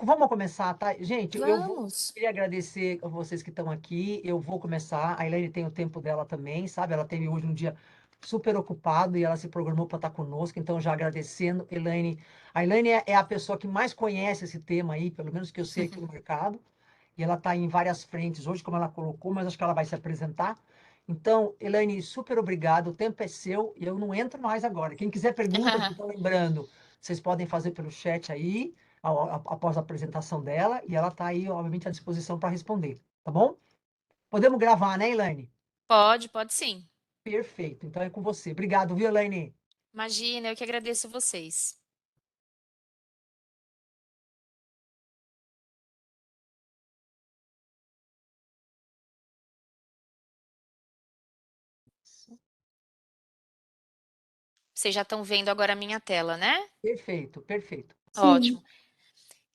vamos começar, tá? Gente, Vamos. queria agradecer a vocês que estão aqui. Eu vou começar. A Elaine tem o tempo dela também, sabe? Ela teve hoje um dia super ocupado e ela se programou para estar conosco. Então, já agradecendo, Elaine. A Elaine é a pessoa que mais conhece esse tema aí, pelo menos que eu sei aqui no mercado. E ela está em várias frentes hoje, como ela colocou, mas acho que ela vai se apresentar. Então, Elaine, super obrigado. O tempo é seu e eu não entro mais agora. Quem quiser perguntas, então lembrando, vocês podem fazer pelo chat aí, após a apresentação dela, e ela está aí, obviamente, à disposição para responder, tá bom? Podemos gravar, né, Elaine? Pode sim. Perfeito. Então é com você. Obrigado, viu, Elaine? Imagina, eu que agradeço vocês. Vocês já estão vendo agora a minha tela, né? Perfeito, perfeito. Ótimo.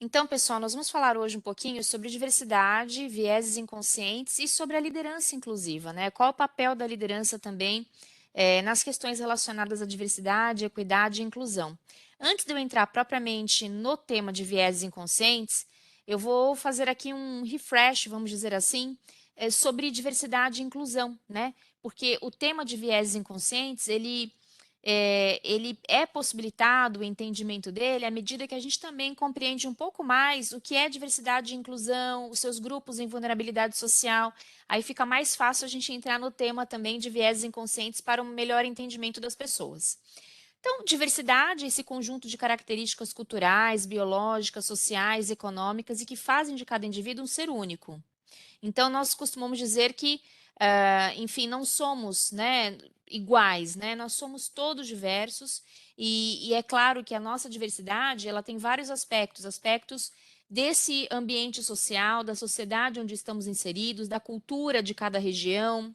Então, pessoal, nós vamos falar hoje um pouquinho sobre diversidade, vieses inconscientes e sobre a liderança inclusiva, né? Qual o papel da liderança também nas questões relacionadas à diversidade, equidade e inclusão. Antes de eu entrar propriamente no tema de vieses inconscientes, eu vou fazer aqui um refresh, vamos dizer assim, sobre diversidade e inclusão, né? Porque o tema de vieses inconscientes, ele é possibilitado o entendimento dele à medida que a gente também compreende um pouco mais o que é diversidade e inclusão, os seus grupos em vulnerabilidade social. Aí fica mais fácil a gente entrar no tema também de vieses inconscientes para um melhor entendimento das pessoas. Então, diversidade é esse conjunto de características culturais, biológicas, sociais, econômicas e que fazem de cada indivíduo um ser único. Então, nós costumamos dizer que, enfim, não somos, né, iguais, né? Nós somos todos diversos e é claro que a nossa diversidade, ela tem vários aspectos, aspectos desse ambiente social, da sociedade onde estamos inseridos, da cultura de cada região,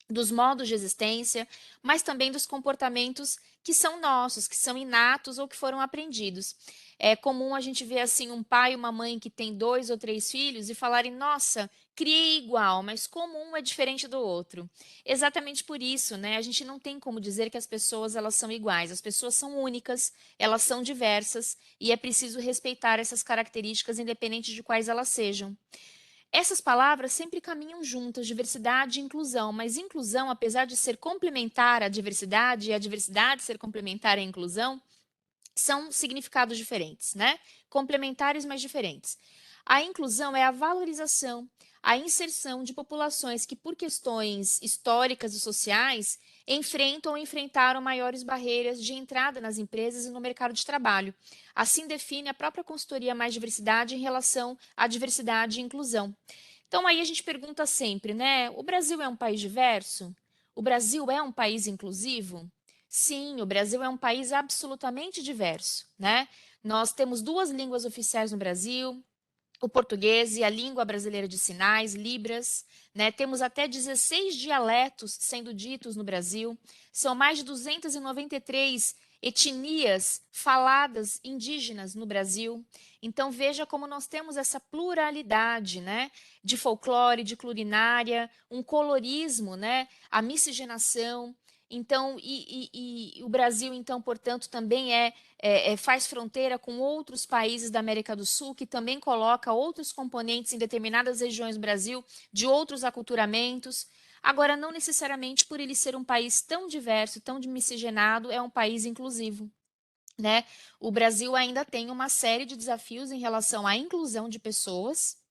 dos modos de existência, mas também dos comportamentos que são nossos, que são inatos ou que foram aprendidos. É comum a gente ver assim um pai e uma mãe que tem 2 ou 3 filhos e falarem: nossa, criei igual, mas como um é diferente do outro. Exatamente por isso, né? A gente não tem como dizer que as pessoas elas são iguais. As pessoas são únicas, elas são diversas e é preciso respeitar essas características independente de quais elas sejam. Essas palavras sempre caminham juntas, diversidade e inclusão, mas inclusão, apesar de ser complementar à diversidade e a diversidade ser complementar à inclusão, são significados diferentes, né? Complementares, mas diferentes. A inclusão é a valorização, a inserção de populações que, por questões históricas e sociais, enfrentam ou enfrentaram maiores barreiras de entrada nas empresas e no mercado de trabalho. Assim define a própria consultoria Mais Diversidade em relação à diversidade e inclusão. Então aí a gente pergunta sempre, né? O Brasil é um país diverso? O Brasil é um país inclusivo? Sim, o Brasil é um país absolutamente diverso, né? Nós temos 2 línguas oficiais no Brasil, o português e a língua brasileira de sinais, Libras, né? Temos até 16 dialetos sendo ditos no Brasil. São mais de 293 etnias faladas indígenas no Brasil. Então veja como nós temos essa pluralidade, né, de folclore, de culinária, um colorismo, né, a miscigenação. Então, o Brasil, então, portanto, também faz fronteira com outros países da América do Sul, que também coloca outros componentes em determinadas regiões do Brasil, de outros aculturamentos. Agora, não necessariamente por ele ser um país tão diverso, tão miscigenado, é um país inclusivo. Né? O Brasil ainda tem uma série de desafios em relação à inclusão de pessoas,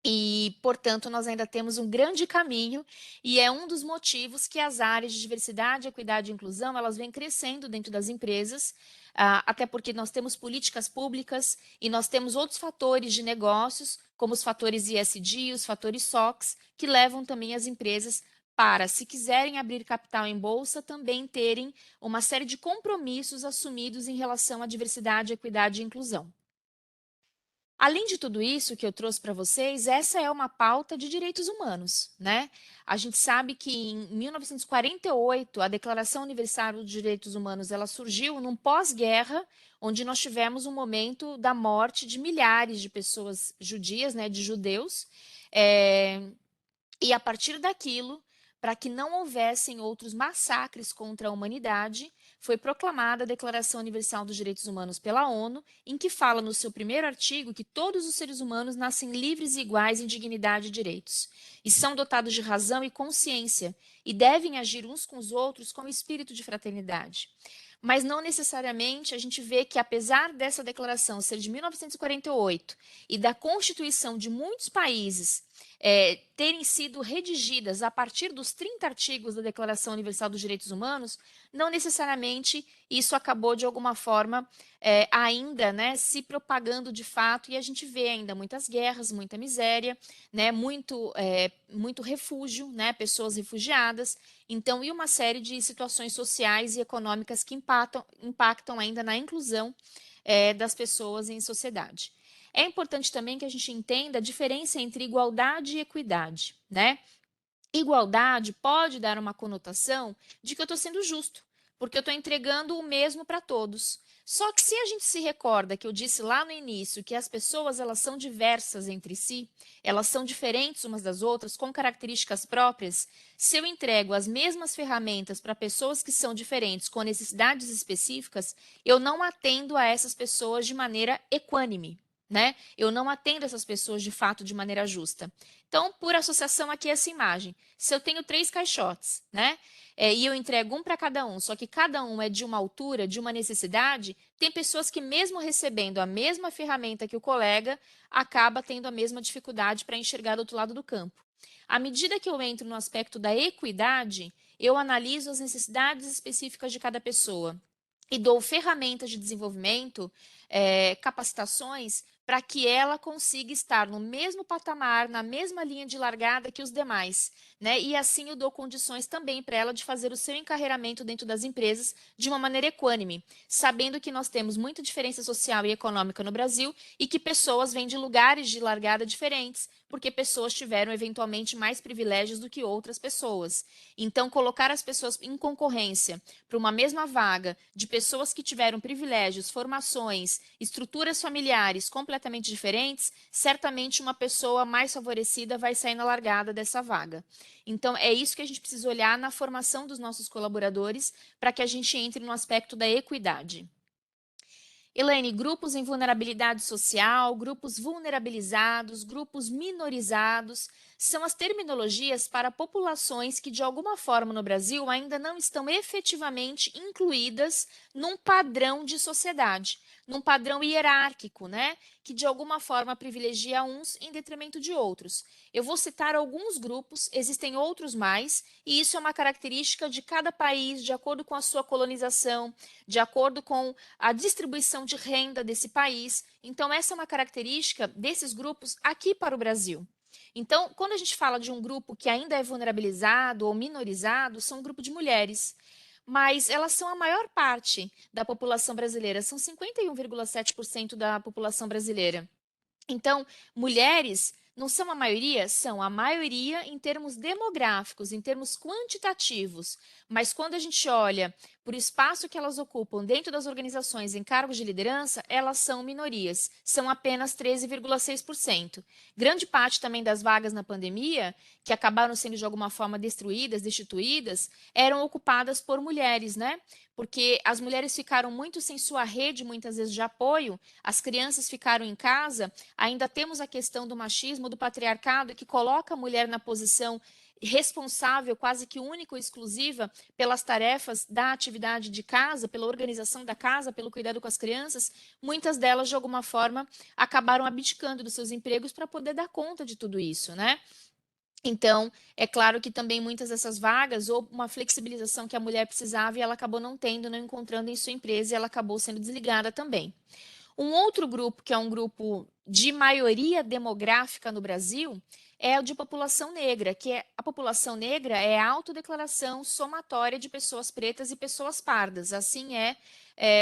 e, portanto, nós ainda temos um grande caminho e é um dos motivos que as áreas de diversidade, equidade e inclusão, elas vêm crescendo dentro das empresas, até porque nós temos políticas públicas e nós temos outros fatores de negócios, como os fatores ESG, os fatores SOX, que levam também as empresas para, se quiserem abrir capital em bolsa, também terem uma série de compromissos assumidos em relação à diversidade, equidade e inclusão. Além de tudo isso que eu trouxe para vocês, essa é uma pauta de direitos humanos, né? A gente sabe que em 1948, a Declaração Universal dos Direitos Humanos, ela surgiu num pós-guerra, onde nós tivemos um momento da morte de milhares de pessoas judias, né, de judeus, eh, e a partir daquilo, para que não houvessem outros massacres contra a humanidade, foi proclamada a Declaração Universal dos Direitos Humanos pela ONU, em que fala no seu primeiro artigo que todos os seres humanos nascem livres e iguais em dignidade e direitos, e são dotados de razão e consciência, e devem agir uns com os outros com espírito de fraternidade. Mas não necessariamente a gente vê que, apesar dessa declaração ser de 1948 e da Constituição de muitos países terem sido redigidas a partir dos 30 artigos da Declaração Universal dos Direitos Humanos, não necessariamente isso acabou de alguma forma ainda, né, se propagando de fato, e a gente vê ainda muitas guerras, muita miséria, né, muito refúgio, né, pessoas refugiadas, então, e uma série de situações sociais e econômicas que impactam ainda na inclusão das pessoas em sociedade. É importante também que a gente entenda a diferença entre igualdade e equidade, né? Igualdade pode dar uma conotação de que eu estou sendo justo, porque eu estou entregando o mesmo para todos. Só que se a gente se recorda que eu disse lá no início que as pessoas elas são diversas entre si, elas são diferentes umas das outras, com características próprias, se eu entrego as mesmas ferramentas para pessoas que são diferentes, com necessidades específicas, eu não atendo a essas pessoas de maneira equânime, né? Eu não atendo essas pessoas de fato de maneira justa. Então, por associação aqui essa imagem, se eu tenho 3 caixotes, né? E eu entrego um para cada um, só que cada um é de uma altura, de uma necessidade, tem pessoas que, mesmo recebendo a mesma ferramenta que o colega, acaba tendo a mesma dificuldade para enxergar do outro lado do campo. À medida que eu entro no aspecto da equidade, eu analiso as necessidades específicas de cada pessoa e dou ferramentas de desenvolvimento, capacitações, para que ela consiga estar no mesmo patamar, na mesma linha de largada que os demais, né? E assim eu dou condições também para ela de fazer o seu encarreiramento dentro das empresas de uma maneira equânime, sabendo que nós temos muita diferença social e econômica no Brasil e que pessoas vêm de lugares de largada diferentes, porque pessoas tiveram eventualmente mais privilégios do que outras pessoas. Então, colocar as pessoas em concorrência para uma mesma vaga de pessoas que tiveram privilégios, formações, estruturas familiares completamente diferentes, certamente uma pessoa mais favorecida vai sair na largada dessa vaga. Então, é isso que a gente precisa olhar na formação dos nossos colaboradores para que a gente entre no aspecto da equidade. Elaine, grupos em vulnerabilidade social, grupos vulnerabilizados, grupos minorizados, são as terminologias para populações que, de alguma forma, no Brasil, ainda não estão efetivamente incluídas num padrão de sociedade, num padrão hierárquico, né? Que, de alguma forma, privilegia uns em detrimento de outros. Eu vou citar alguns grupos, existem outros mais, e isso é uma característica de cada país, de acordo com a sua colonização, de acordo com a distribuição de renda desse país. Então, essa é uma característica desses grupos aqui para o Brasil. Então, quando a gente fala de um grupo que ainda é vulnerabilizado ou minorizado, são um grupo de mulheres. Mas elas são a maior parte da população brasileira, são 51,7% da população brasileira. Então, mulheres não são a maioria? São a maioria em termos demográficos, em termos quantitativos. Mas quando a gente olha por espaço que elas ocupam dentro das organizações em cargos de liderança, elas são minorias, são apenas 13,6%. Grande parte também das vagas na pandemia, que acabaram sendo de alguma forma destruídas, destituídas, eram ocupadas por mulheres, né? Porque as mulheres ficaram muito sem sua rede, muitas vezes, de apoio, as crianças ficaram em casa. Ainda temos a questão do machismo, do patriarcado, que coloca a mulher na posição responsável, quase que única ou exclusiva, pelas tarefas da atividade de casa, pela organização da casa, pelo cuidado com as crianças. Muitas delas, de alguma forma, acabaram abdicando dos seus empregos para poder dar conta de tudo isso, né? Então, é claro que também muitas dessas vagas, ou uma flexibilização que a mulher precisava e ela acabou não tendo, não encontrando em sua empresa, e ela acabou sendo desligada também. Um outro grupo, que é um grupo de maioria demográfica no Brasil, é o de população negra, que é a população negra é a autodeclaração somatória de pessoas pretas e pessoas pardas. Assim é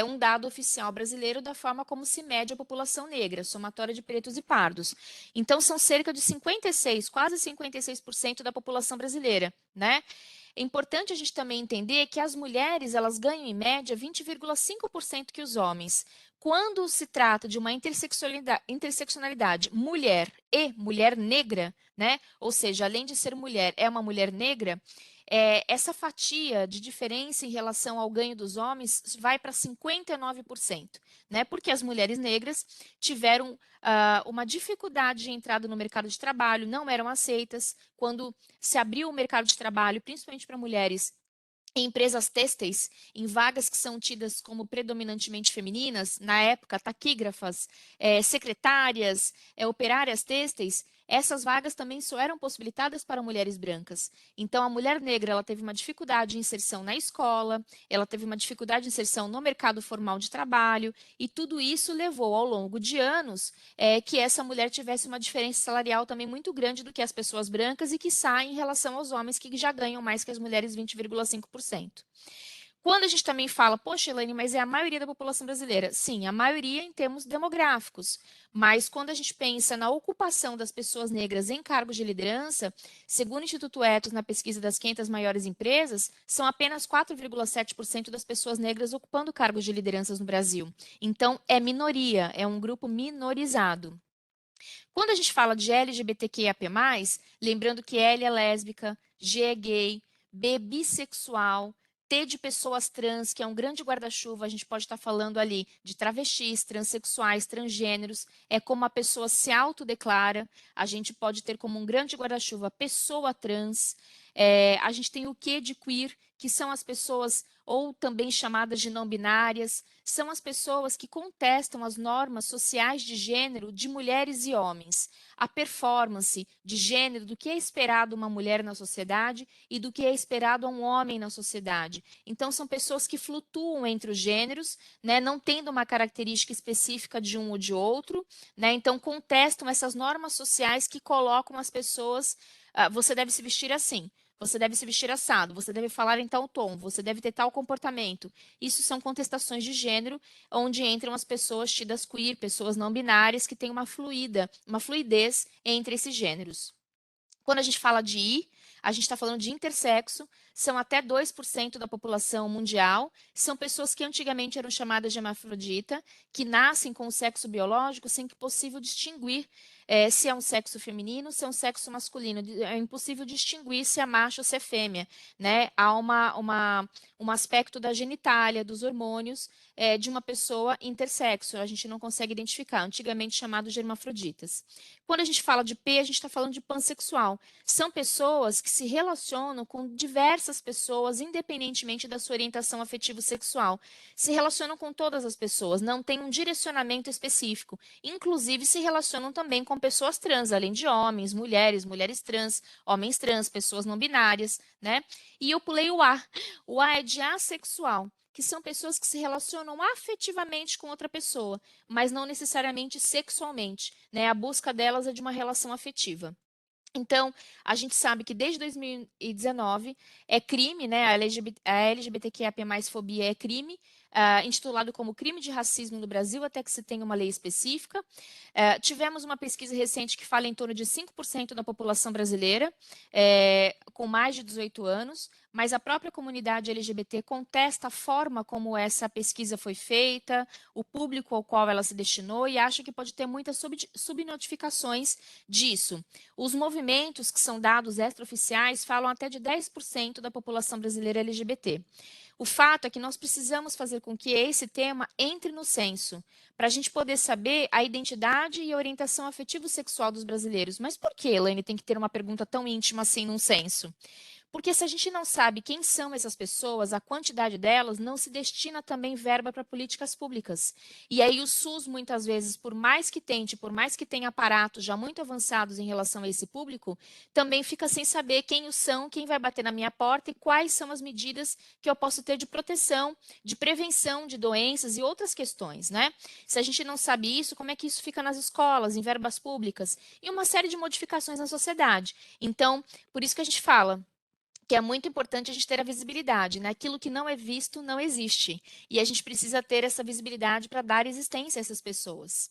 um dado oficial brasileiro da forma como se mede a população negra, somatória de pretos e pardos. Então, são cerca de 56, quase 56% da população brasileira, né? É importante a gente também entender que as mulheres elas ganham em média 20,5% que os homens. quando se trata de uma interseccionalidade mulher e mulher negra, né? Ou seja, além de ser mulher, é uma mulher negra, essa fatia de diferença em relação ao ganho dos homens vai para 59%, né? Porque as mulheres negras tiveram uma dificuldade de entrada no mercado de trabalho, não eram aceitas. Quando se abriu o mercado de trabalho, principalmente para mulheres, em empresas têxteis, em vagas que são tidas como predominantemente femininas, na época, taquígrafas, secretárias, operárias têxteis, essas vagas também só eram possibilitadas para mulheres brancas. Então, a mulher negra ela teve uma dificuldade de inserção na escola, ela teve uma dificuldade de inserção no mercado formal de trabalho, e tudo isso levou, ao longo de anos, que essa mulher tivesse uma diferença salarial também muito grande do que as pessoas brancas e que sai em relação aos homens que já ganham mais que as mulheres 20,5%. Quando a gente também fala, poxa, Elaine, mas é a maioria da população brasileira. Sim, a maioria em termos demográficos. Mas quando a gente pensa na ocupação das pessoas negras em cargos de liderança, segundo o Instituto Ethos, na pesquisa das 500 maiores empresas, são apenas 4,7% das pessoas negras ocupando cargos de lideranças no Brasil. Então, é minoria, é um grupo minorizado. Quando a gente fala de LGBTQIAP+, lembrando que L é lésbica, G é gay, B é bissexual, T de pessoas trans, que é um grande guarda-chuva, a gente pode estar falando ali de travestis, transexuais, transgêneros, é como a pessoa se autodeclara, a gente pode ter como um grande guarda-chuva pessoa trans, a gente tem o Q de queer, que são as pessoas ou também chamadas de não binárias, são as pessoas que contestam as normas sociais de gênero de mulheres e homens, a performance de gênero do que é esperado uma mulher na sociedade e do que é esperado a um homem na sociedade. Então, são pessoas que flutuam entre os gêneros, né, não tendo uma característica específica de um ou de outro, né, então contestam essas normas sociais que colocam as pessoas, você deve se vestir assim. Você deve se vestir assado, você deve falar em tal tom, você deve ter tal comportamento. Isso são contestações de gênero, onde entram as pessoas tidas queer, pessoas não binárias, que têm uma fluidez entre esses gêneros. Quando a gente fala de I, a gente está falando de intersexo, são até 2% da população mundial, são pessoas que antigamente eram chamadas de hermafrodita, que nascem com o sexo biológico sem que possível distinguir se é um sexo feminino, se é um sexo masculino, é impossível distinguir se é macho ou se é fêmea, né? Há um aspecto da genitália, dos hormônios, de uma pessoa intersexo, a gente não consegue identificar, antigamente chamado de hermafroditas. Quando a gente fala de P, a gente está falando de pansexual. São pessoas que se relacionam com diversas pessoas, independentemente da sua orientação afetivo-sexual. Se relacionam com todas as pessoas, não tem um direcionamento específico. Inclusive, se relacionam também com pessoas trans, além de homens, mulheres, mulheres trans, homens trans, pessoas não binárias, né? E eu pulei o A. O A é de assexual, que são pessoas que se relacionam afetivamente com outra pessoa, mas não necessariamente sexualmente, né? A busca delas é de uma relação afetiva. Então, a gente sabe que desde 2019 é crime, né? A LGBTQIA+ fobia é crime, intitulado como crime de racismo no Brasil, até que se tenha uma lei específica. Tivemos uma pesquisa recente que fala em torno de 5% da população brasileira, com mais de 18 anos, mas a própria comunidade LGBT contesta a forma como essa pesquisa foi feita, o público ao qual ela se destinou e acha que pode ter muitas subnotificações disso. Os movimentos que são dados extraoficiais falam até de 10% da população brasileira LGBT. O fato é que nós precisamos fazer com que esse tema entre no censo, para a gente poder saber a identidade e a orientação afetivo-sexual dos brasileiros. Mas por que, Elaine, tem que ter uma pergunta tão íntima assim num censo? Porque se a gente não sabe quem são essas pessoas, a quantidade delas, não se destina também verba para políticas públicas. E aí o SUS, muitas vezes, por mais que tente, por mais que tenha aparatos já muito avançados em relação a esse público, também fica sem saber quem os são, quem vai bater na minha porta e quais são as medidas que eu posso ter de proteção, de prevenção de doenças e outras questões, né? Se a gente não sabe isso, como é que isso fica nas escolas, em verbas públicas e uma série de modificações na sociedade? Então, por isso que a gente fala que é muito importante a gente ter a visibilidade, né? Aquilo que não é visto não existe. E a gente precisa ter essa visibilidade para dar existência a essas pessoas.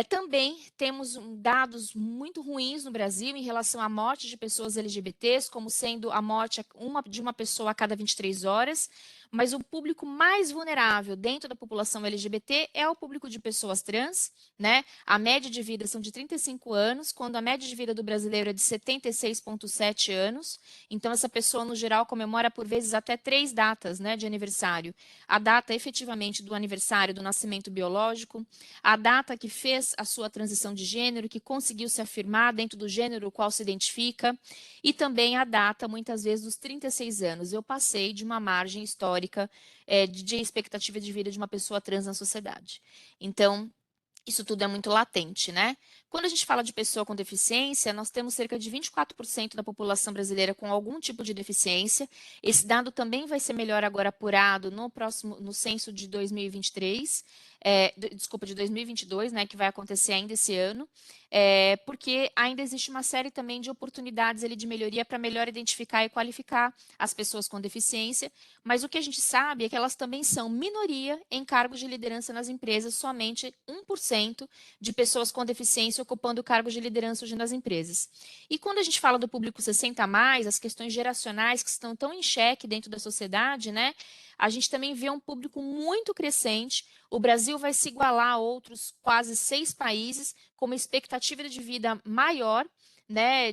Também temos dados muito ruins no Brasil em relação à morte de pessoas LGBTs, como sendo a morte de uma pessoa a cada 23 horas. mas o público mais vulnerável dentro da população LGBT é o público de pessoas trans, né? A média de vida são de 35 anos, quando a média de vida do brasileiro é de 76,7 anos. Então, essa pessoa, no geral, comemora por vezes até 3 datas, né, de aniversário. A data efetivamente do aniversário do nascimento biológico, a data que fez a sua transição de gênero, que conseguiu se afirmar dentro do gênero ao qual se identifica, e também a data, muitas vezes, dos 36 anos. Eu passei de uma margem histórica de expectativa de vida de uma pessoa trans na sociedade. Então, isso tudo é muito latente, né? Quando a gente fala de pessoa com deficiência, nós temos cerca de 24% da população brasileira com algum tipo de deficiência. Esse dado também vai ser melhor agora apurado no censo de 2023, desculpa, de 2022, né, que vai acontecer ainda esse ano, porque ainda existe uma série também de oportunidades ali de melhoria para melhor identificar e qualificar as pessoas com deficiência, mas o que a gente sabe é que elas também são minoria em cargos de liderança nas empresas, somente 1% de pessoas com deficiência ocupando cargos de liderança hoje nas empresas. E quando a gente fala do público 60 a mais, as questões geracionais que estão tão em xeque dentro da sociedade, né? A gente também vê um público muito crescente. O Brasil vai se igualar a outros quase 6 países com uma expectativa de vida maior, né,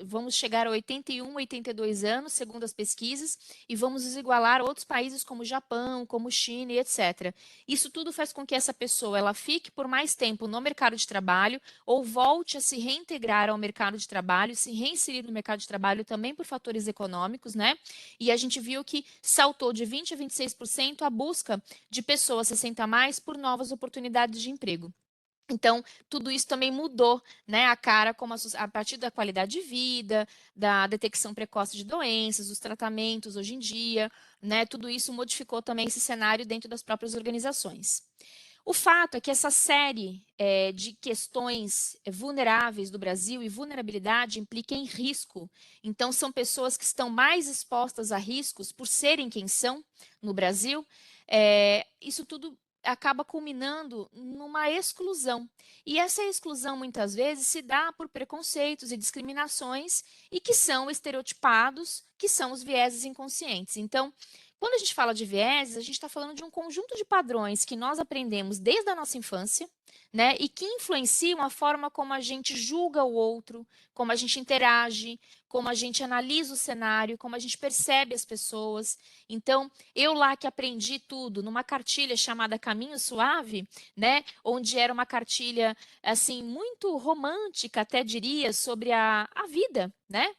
vamos chegar a 81, 82 anos, segundo as pesquisas, e vamos nos igualar a outros países como Japão, como China e etc. Isso tudo faz com que essa pessoa ela fique por mais tempo no mercado de trabalho ou volte a se reintegrar ao mercado de trabalho, se reinserir no mercado de trabalho também por fatores econômicos, né? E a gente viu que saltou de 20 a 26% a busca de pessoas 60 a mais por novas oportunidades de emprego. Então, tudo isso também mudou, né, a cara como a partir da qualidade de vida, da detecção precoce de doenças, dos tratamentos hoje em dia, né, tudo isso modificou também esse cenário dentro das próprias organizações. O fato é que essa série de questões vulneráveis do Brasil e vulnerabilidade implica em risco. Então, são pessoas que estão mais expostas a riscos por serem quem são no Brasil. Isso tudo acaba culminando numa exclusão. E essa exclusão, muitas vezes, se dá por preconceitos e discriminações e que são estereotipados, que são os vieses inconscientes. Então, quando a gente fala de vieses, a gente está falando de um conjunto de padrões que nós aprendemos desde a nossa infância, né, e que influenciam a forma como a gente julga o outro, como a gente interage, como a gente analisa o cenário, como a gente percebe as pessoas. Então, eu lá que aprendi tudo numa cartilha chamada Caminho Suave, né, onde era uma cartilha assim muito romântica, até diria, sobre a vida, né?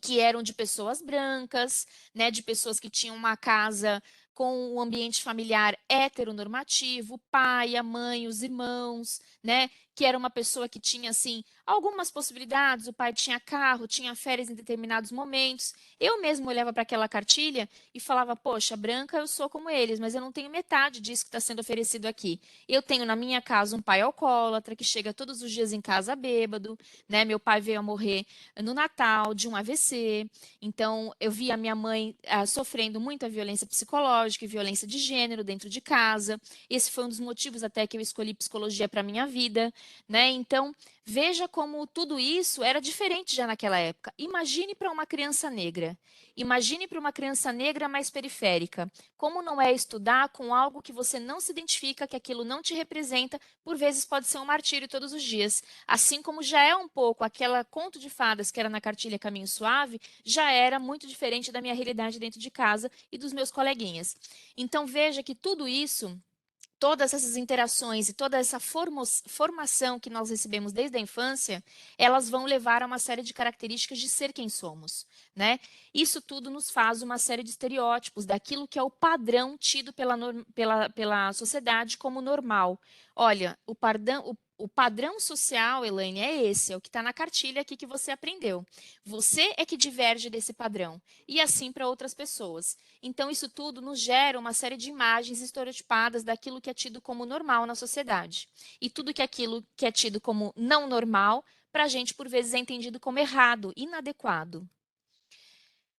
Que eram de pessoas brancas, né, de pessoas que tinham uma casa com um ambiente familiar heteronormativo, o pai, a mãe, os irmãos, né, que era uma pessoa que tinha assim algumas possibilidades, o pai tinha carro, tinha férias em determinados momentos. Eu mesmo olhava para aquela cartilha e falava: "Poxa, branca, eu sou como eles, mas eu não tenho metade disso que está sendo oferecido aqui. Eu tenho na minha casa um pai alcoólatra que chega todos os dias em casa bêbado, né? Meu pai veio a morrer no Natal de um AVC. Então, eu vi a minha mãe sofrendo muita violência psicológica e violência de gênero dentro de casa. Esse foi um dos motivos até que eu escolhi psicologia para minha vida, né? Então, veja como tudo isso era diferente já naquela época. Imagine para uma criança negra. Imagine para uma criança negra mais periférica. Como não é estudar com algo que você não se identifica, que aquilo não te representa, por vezes pode ser um martírio todos os dias. Assim como já é um pouco aquela conto de fadas que era na cartilha Caminho Suave, já era muito diferente da minha realidade dentro de casa e dos meus coleguinhas. Então veja que tudo isso, todas essas interações e toda essa formação que nós recebemos desde a infância, elas vão levar a uma série de características de ser quem somos, né? Isso tudo nos faz uma série de estereótipos daquilo que é o padrão tido pela sociedade como normal. Olha, o padrão social, Elaine, é esse, é o que está na cartilha aqui que você aprendeu. Você é que diverge desse padrão, e assim para outras pessoas. Então, isso tudo nos gera uma série de imagens estereotipadas daquilo que é tido como normal na sociedade. E tudo que aquilo que é tido como não normal, para a gente, por vezes, é entendido como errado, inadequado.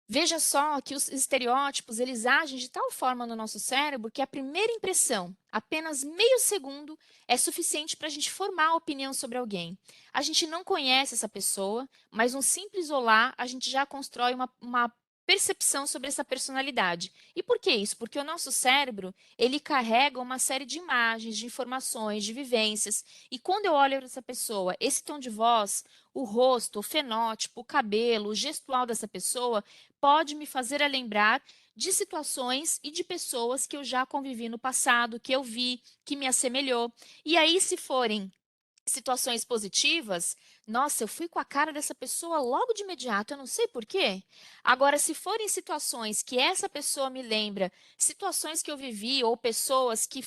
Veja só que os estereótipos, eles agem de tal forma no nosso cérebro que a primeira impressão, apenas meio segundo, é suficiente para a gente formar a opinião sobre alguém. A gente não conhece essa pessoa, mas um simples olá, a gente já constrói uma percepção sobre essa personalidade. E por que isso? Porque o nosso cérebro, ele carrega uma série de imagens, de informações, de vivências, e quando eu olho para essa pessoa, esse tom de voz, o rosto, o fenótipo, o cabelo, o gestual dessa pessoa, pode me fazer a lembrar de situações e de pessoas que eu já convivi no passado, que eu vi, que me assemelhou. E aí, se forem situações positivas, nossa, eu fui com a cara dessa pessoa logo de imediato, eu não sei por quê. Agora, se forem situações que essa pessoa me lembra, situações que eu vivi ou pessoas que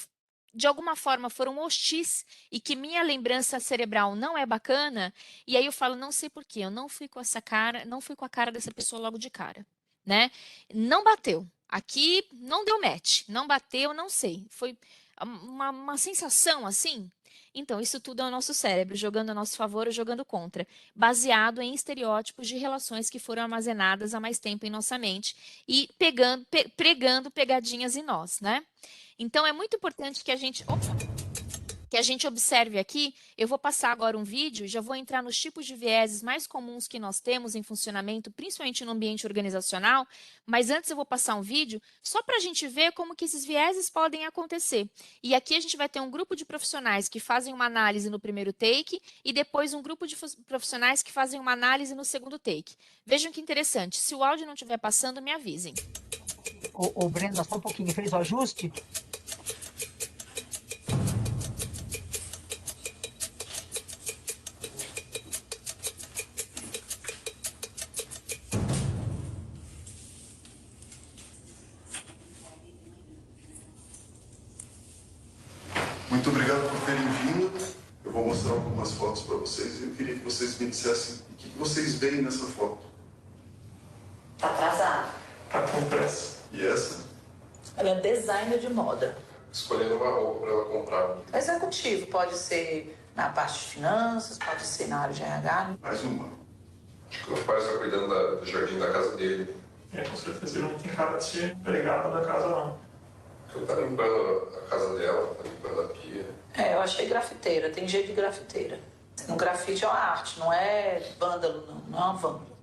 de alguma forma foram hostis e que minha lembrança cerebral não é bacana, e aí eu falo, não sei por quê, eu não fui com essa cara, não fui com a cara dessa pessoa logo de cara, né? Não bateu. Aqui não deu match, não bateu, não sei. Foi uma sensação assim. Então, isso tudo é o nosso cérebro jogando a nosso favor ou jogando contra, baseado em estereótipos de relações que foram armazenadas há mais tempo em nossa mente e pregando pegadinhas em nós, né? Então, é muito importante que a gente. Opa! Que a gente observe aqui, eu vou passar agora um vídeo, já vou entrar nos tipos de vieses mais comuns que nós temos em funcionamento, principalmente no ambiente organizacional, mas antes eu vou passar um vídeo só para a gente ver como que esses vieses podem acontecer. E aqui a gente vai ter um grupo de profissionais que fazem uma análise no primeiro take e depois um grupo de profissionais que fazem uma análise no segundo take. Vejam que interessante, se o áudio não estiver passando, me avisem. O Brenda, só um pouquinho, fez o ajuste? Muito obrigado por terem vindo. Eu vou mostrar algumas fotos para vocês e eu queria que vocês me dissessem o que vocês veem nessa foto. Tá atrasado. Tá com pressa. E essa? Ela é designer de moda. Escolhendo uma roupa para ela comprar. Executivo, pode ser na parte de finanças, pode ser na área de RH. Mais uma. O pai está cuidando do jardim da casa dele. Com certeza ele não tem cara de ser empregado da casa, não. Ele está limpando a casa dela, está limpando a pia. Eu achei grafiteira, tem jeito de grafiteira. No grafite é uma arte, não é vândalo, não é uma vândalo.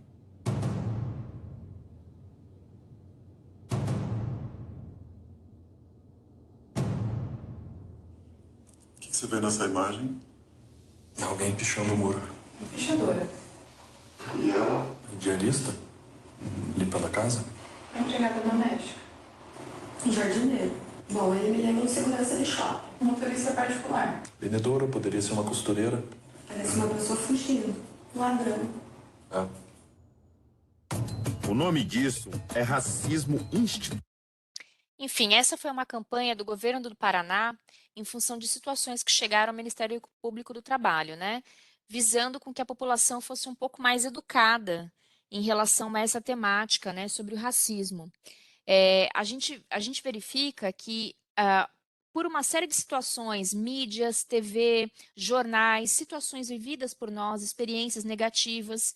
O que você vê nessa imagem? Alguém pichando o muro. Pichadora. E ela? Diarista? Limpando a casa? É empregada doméstica. Um jardineiro. Bom, ele me lembra um segurança de shopping. Um motorista particular. Vendedora, poderia ser uma costureira. Parece uma pessoa fugindo. Ladrão. É. O nome disso é racismo institucional. Enfim, essa foi uma campanha do governo do Paraná em função de situações que chegaram ao Ministério Público do Trabalho, né? Visando com que a população fosse um pouco mais educada em relação a essa temática, né, sobre o racismo. A gente verifica que, por uma série de situações, mídias, TV, jornais, situações vividas por nós, experiências negativas,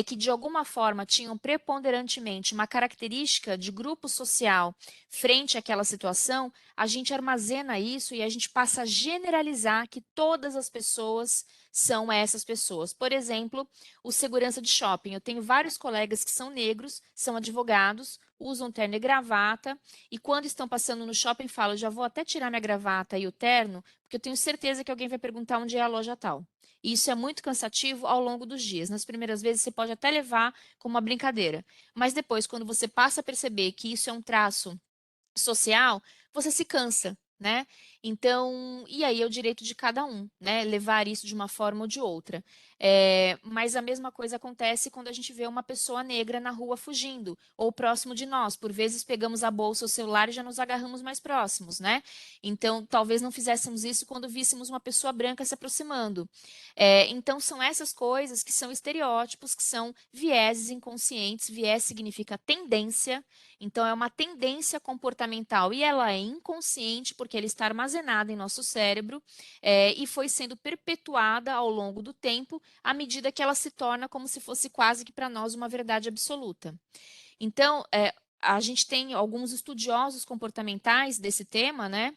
que de alguma forma tinham preponderantemente uma característica de grupo social frente àquela situação, a gente armazena isso e a gente passa a generalizar que todas as pessoas são essas pessoas. Por exemplo, o segurança de shopping. Eu tenho vários colegas que são negros, são advogados, usam terno e gravata, e quando estão passando no shopping falam, já vou até tirar minha gravata e o terno, porque eu tenho certeza que alguém vai perguntar onde é a loja tal. E isso é muito cansativo ao longo dos dias. Nas primeiras vezes você pode até levar como uma brincadeira, mas depois, quando você passa a perceber que isso é um traço social, você se cansa, né? Então, e aí é o direito de cada um, né? Levar isso de uma forma ou de outra. Mas a mesma coisa acontece quando a gente vê uma pessoa negra na rua fugindo, ou próximo de nós. Por vezes pegamos a bolsa ou o celular e já nos agarramos mais próximos, né? Então, talvez não fizéssemos isso quando víssemos uma pessoa branca se aproximando. Então, são essas coisas que são estereótipos, que são vieses inconscientes. Viés significa tendência. Então, é uma tendência comportamental e ela é inconsciente porque ela está armazenada em nosso cérebro e foi sendo perpetuada ao longo do tempo à medida que ela se torna como se fosse quase que para nós uma verdade absoluta. Então, a gente tem alguns estudiosos comportamentais desse tema, né?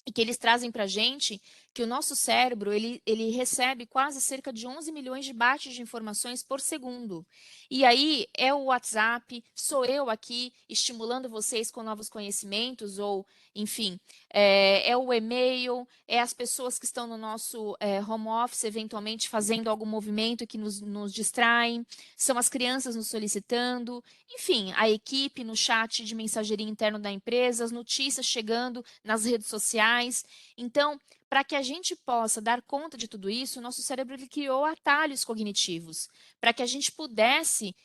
e que eles trazem para a gente que o nosso cérebro ele recebe quase cerca de 11 milhões de bytes de informações por segundo. E aí é o WhatsApp, sou eu aqui estimulando vocês com novos conhecimentos, ou, enfim, é o e-mail, é as pessoas que estão no nosso home office, eventualmente fazendo algum movimento que nos distraem, são as crianças nos solicitando, enfim, a equipe no chat de mensageria interno da empresa, as notícias chegando nas redes sociais. Então, para que a gente possa dar conta de tudo isso, o nosso cérebro ele criou atalhos cognitivos, para que a gente pudesse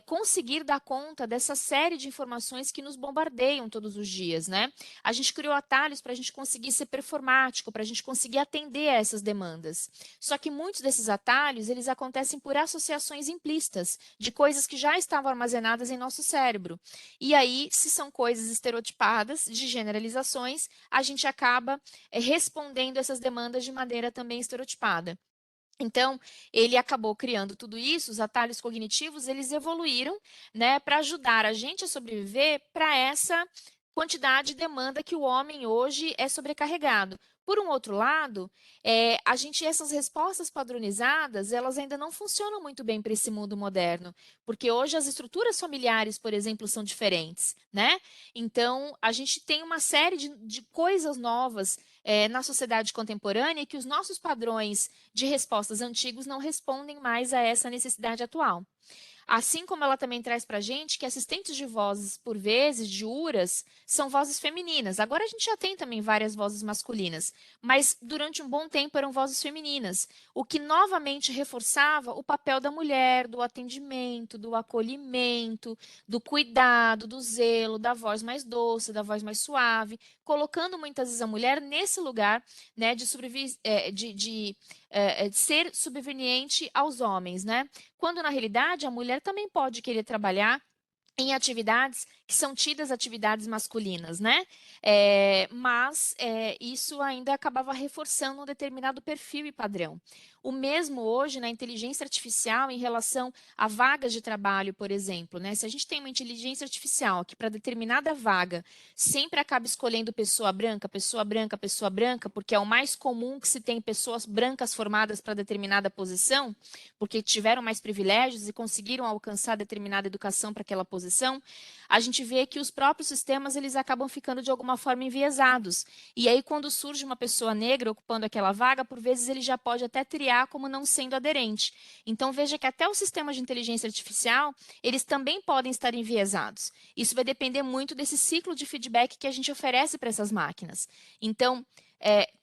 conseguir dar conta dessa série de informações que nos bombardeiam todos os dias, né? A gente criou atalhos para a gente conseguir ser performático, para a gente conseguir atender a essas demandas. Só que muitos desses atalhos, eles acontecem por associações implícitas de coisas que já estavam armazenadas em nosso cérebro. E aí, se são coisas estereotipadas, de generalizações, a gente acaba respondendo essas demandas de maneira também estereotipada. Então, ele acabou criando tudo isso, os atalhos cognitivos, eles evoluíram, né, para ajudar a gente a sobreviver para essa quantidade de demanda que o homem hoje é sobrecarregado. Por um outro lado, essas respostas padronizadas, elas ainda não funcionam muito bem para esse mundo moderno, porque hoje as estruturas familiares, por exemplo, são diferentes, né? Então, a gente tem uma série de coisas novas na sociedade contemporânea que os nossos padrões de respostas antigos não respondem mais a essa necessidade atual. Assim como ela também traz para a gente que assistentes de vozes, por vezes, de URAs, são vozes femininas. Agora a gente já tem também várias vozes masculinas, mas durante um bom tempo eram vozes femininas, o que novamente reforçava o papel da mulher, do atendimento, do acolhimento, do cuidado, do zelo, da voz mais doce, da voz mais suave, colocando muitas vezes a mulher nesse lugar, né, de ser subserviente aos homens, né? Quando na realidade a mulher também pode querer trabalhar em atividades que são tidas atividades masculinas, né? Mas isso ainda acabava reforçando um determinado perfil e padrão. O mesmo hoje na inteligência artificial em relação a vagas de trabalho, por exemplo, né? Se a gente tem uma inteligência artificial que para determinada vaga sempre acaba escolhendo pessoa branca, pessoa branca, pessoa branca, porque é o mais comum que se tem pessoas brancas formadas para determinada posição, porque tiveram mais privilégios e conseguiram alcançar determinada educação para aquela posição, a gente vê que os próprios sistemas eles acabam ficando de alguma forma enviesados. E aí quando surge uma pessoa negra ocupando aquela vaga, por vezes ele já pode até triar como não sendo aderente. Então veja que até os sistemas de inteligência artificial, eles também podem estar enviesados. Isso vai depender muito desse ciclo de feedback que a gente oferece para essas máquinas. Então,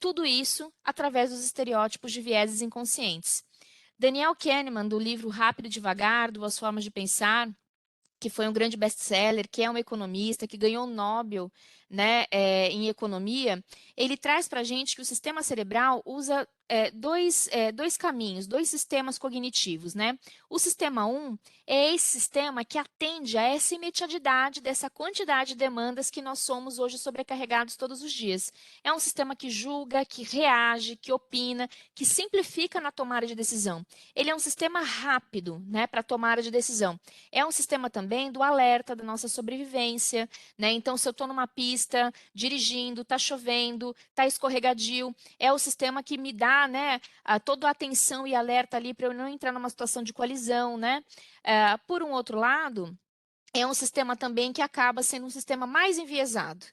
tudo isso através dos estereótipos de vieses inconscientes. Daniel Kahneman, do livro Rápido e Devagar, Duas Formas de Pensar, que foi um grande best-seller, que é um economista, que ganhou o Nobel, né, em economia, ele traz para a gente que o sistema cerebral usa dois caminhos, dois sistemas cognitivos, né? O sistema 1 é esse sistema que atende a essa imediatidade dessa quantidade de demandas que nós somos hoje sobrecarregados todos os dias. É um sistema que julga, que reage, que opina, que simplifica na tomada de decisão. Ele é um sistema rápido, né, para tomada de decisão. É um sistema também do alerta da nossa sobrevivência, né? Então, se eu estou numa pista, dirigindo, está chovendo, está escorregadio, é o sistema que me dá, né, toda a atenção e alerta ali para eu não entrar numa situação de colisão, né? Por um outro lado, é um sistema também que acaba sendo um sistema mais enviesado.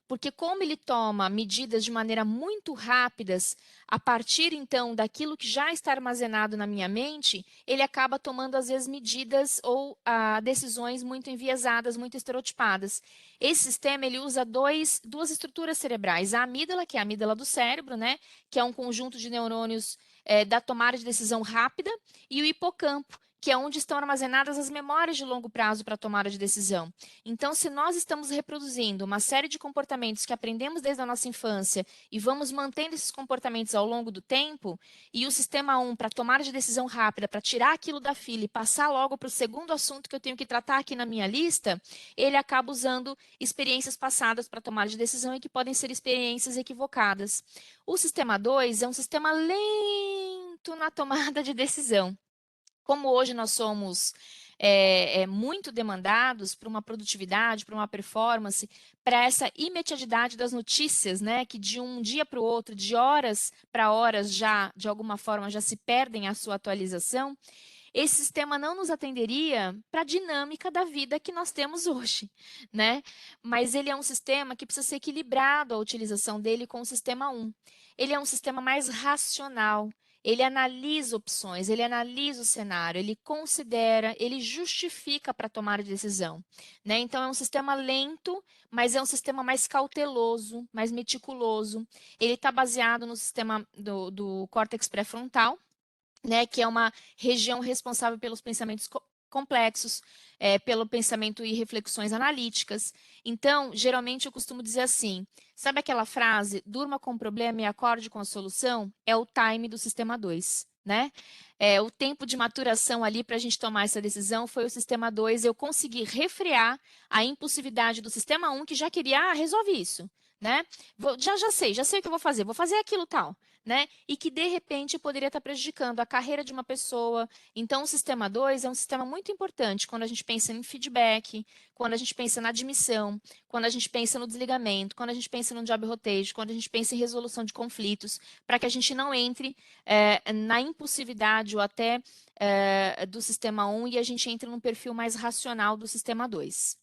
Porque como ele toma medidas de maneira muito rápidas, a partir então daquilo que já está armazenado na minha mente, ele acaba tomando às vezes medidas ou decisões muito enviesadas, muito estereotipadas. Esse sistema ele usa duas estruturas cerebrais, a amígdala, que é a amígdala do cérebro, né, que é um conjunto de neurônios da tomada de decisão rápida, e o hipocampo, que é onde estão armazenadas as memórias de longo prazo para a tomada de decisão. Então, se nós estamos reproduzindo uma série de comportamentos que aprendemos desde a nossa infância e vamos mantendo esses comportamentos ao longo do tempo, e o sistema 1 para tomada de decisão rápida, para tirar aquilo da fila e passar logo para o segundo assunto que eu tenho que tratar aqui na minha lista, ele acaba usando experiências passadas para tomada de decisão e que podem ser experiências equivocadas. O sistema 2 é um sistema lento na tomada de decisão. Como hoje nós somos muito demandados para uma produtividade, para uma performance, para essa imediatidade das notícias, né, que de um dia para o outro, de horas para horas já, de alguma forma, já se perdem a sua atualização, esse sistema não nos atenderia para a dinâmica da vida que nós temos hoje, né? Mas ele é um sistema que precisa ser equilibrado a utilização dele com o sistema 1. Ele é um sistema mais racional, ele analisa opções, ele analisa o cenário, ele considera, ele justifica para tomar a decisão, né? Então é um sistema lento, mas é um sistema mais cauteloso, mais meticuloso. Ele está baseado no sistema do córtex pré-frontal, né, que é uma região responsável pelos pensamentos complexos, pelo pensamento e reflexões analíticas. Então, geralmente eu costumo dizer assim, sabe aquela frase, durma com o problema e acorde com a solução? É o time do sistema 2, né? O tempo de maturação ali para a gente tomar essa decisão foi o sistema 2, eu consegui refrear a impulsividade do sistema 1, que já queria, resolve isso, né? Já sei o que eu vou fazer aquilo tal, né? E que, de repente, poderia estar prejudicando a carreira de uma pessoa. Então, o sistema 2 é um sistema muito importante quando a gente pensa em feedback, quando a gente pensa na admissão, quando a gente pensa no desligamento, quando a gente pensa no job rotation, quando a gente pensa em resolução de conflitos, para que a gente não entre na impulsividade ou até do sistema 1 e a gente entre num perfil mais racional do sistema 2.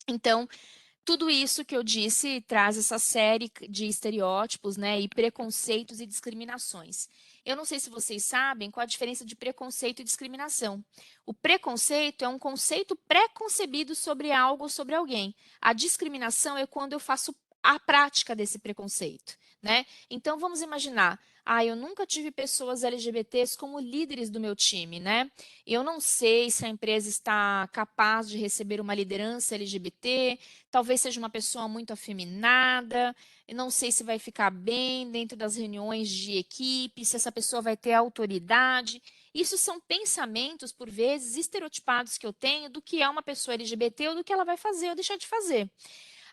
Então, tudo isso que eu disse traz essa série de estereótipos, né, e preconceitos e discriminações. Eu não sei se vocês sabem qual a diferença de preconceito e discriminação. O preconceito é um conceito pré-concebido sobre algo ou sobre alguém. A discriminação é quando eu faço a prática desse preconceito, né? Então vamos imaginar, eu nunca tive pessoas LGBTs como líderes do meu time, né? Eu não sei se a empresa está capaz de receber uma liderança LGBT, talvez seja uma pessoa muito afeminada, eu não sei se vai ficar bem dentro das reuniões de equipe, se essa pessoa vai ter autoridade. Isso são pensamentos, por vezes, estereotipados que eu tenho do que é uma pessoa LGBT ou do que ela vai fazer ou deixar de fazer.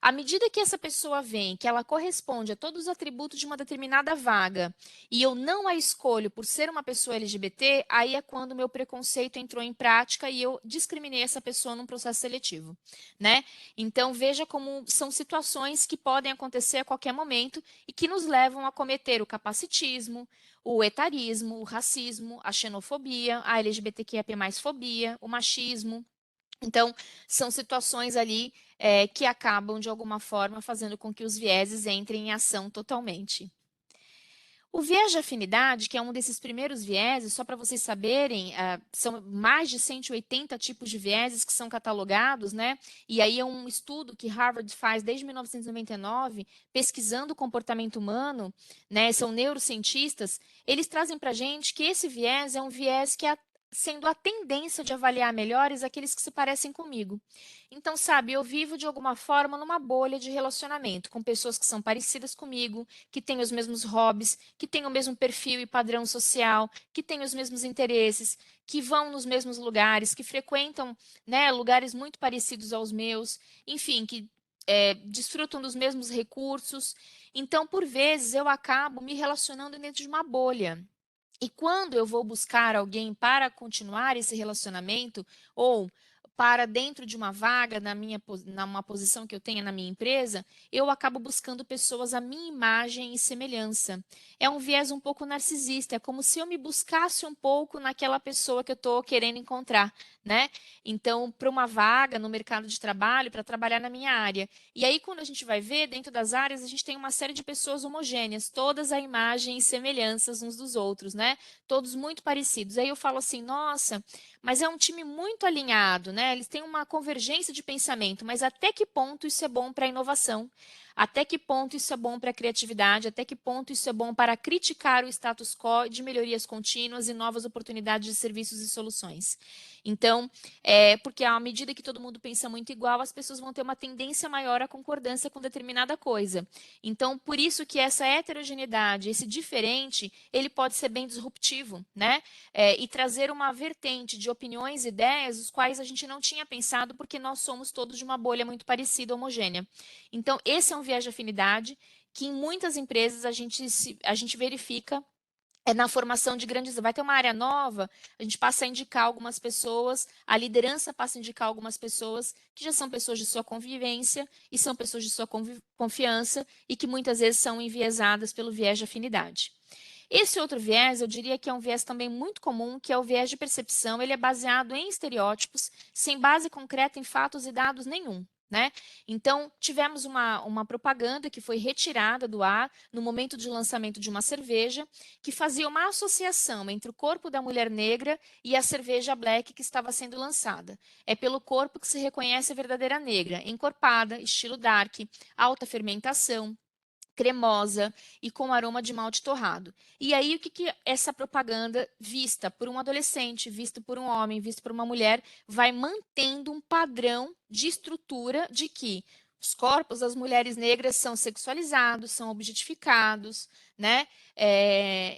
À medida que essa pessoa vem, que ela corresponde a todos os atributos de uma determinada vaga, e eu não a escolho por ser uma pessoa LGBT, aí é quando o meu preconceito entrou em prática e eu discriminei essa pessoa num processo seletivo, né? Então, veja como são situações que podem acontecer a qualquer momento e que nos levam a cometer o capacitismo, o etarismo, o racismo, a xenofobia, a LGBTQIA+, fobia, o machismo. Então, são situações ali que acabam, de alguma forma, fazendo com que os vieses entrem em ação totalmente. O viés de afinidade, que é um desses primeiros vieses, só para vocês saberem, são mais de 180 tipos de vieses que são catalogados, né? E aí é um estudo que Harvard faz desde 1999, pesquisando o comportamento humano, né? São neurocientistas, eles trazem para a gente que esse viés é um viés que sendo a tendência de avaliar melhores aqueles que se parecem comigo. Então, sabe, eu vivo de alguma forma numa bolha de relacionamento com pessoas que são parecidas comigo, que têm os mesmos hobbies, que têm o mesmo perfil e padrão social, que têm os mesmos interesses, que vão nos mesmos lugares, que frequentam, né, lugares muito parecidos aos meus, enfim, que desfrutam dos mesmos recursos. Então, por vezes, eu acabo me relacionando dentro de uma bolha. E quando eu vou buscar alguém para continuar esse relacionamento, ou para dentro de uma vaga numa posição que eu tenha na minha empresa, eu acabo buscando pessoas à minha imagem e semelhança. É um viés um pouco narcisista, é como se eu me buscasse um pouco naquela pessoa que eu estou querendo encontrar, né? Então, para uma vaga no mercado de trabalho, para trabalhar na minha área. E aí, quando a gente vai ver, dentro das áreas, a gente tem uma série de pessoas homogêneas, todas à imagem e semelhanças uns dos outros, né? Todos muito parecidos. Aí eu falo assim, nossa, mas é um time muito alinhado, né? Eles têm uma convergência de pensamento, mas até que ponto isso é bom para a inovação? Até que ponto isso é bom para a criatividade? Até que ponto isso é bom para criticar o status quo de melhorias contínuas e novas oportunidades de serviços e soluções? Então, porque à medida que todo mundo pensa muito igual, as pessoas vão ter uma tendência maior à concordância com determinada coisa. Então, por isso que essa heterogeneidade, esse diferente, ele pode ser bem disruptivo, né? E trazer uma vertente de opiniões e ideias, os quais a gente não tinha pensado, porque nós somos todos de uma bolha muito parecida, homogênea. Então, esse é um viés de afinidade que em muitas empresas a gente verifica na formação de grandes... Vai ter uma área nova, a gente passa a indicar algumas pessoas, a liderança passa a indicar algumas pessoas que já são pessoas de sua convivência e são pessoas de sua confiança e que muitas vezes são enviesadas pelo viés de afinidade. Esse outro viés, eu diria que é um viés também muito comum, que é o viés de percepção. Ele é baseado em estereótipos, sem base concreta em fatos e dados nenhum. Né? Então, tivemos uma propaganda que foi retirada do ar no momento de lançamento de uma cerveja, que fazia uma associação entre o corpo da mulher negra e a cerveja black que estava sendo lançada. É pelo corpo que se reconhece a verdadeira negra, encorpada, estilo dark, alta fermentação, cremosa e com aroma de malte torrado. E aí, o que essa propaganda, vista por um adolescente, vista por um homem, vista por uma mulher, vai mantendo um padrão de estrutura de que os corpos das mulheres negras são sexualizados, são objetificados, né?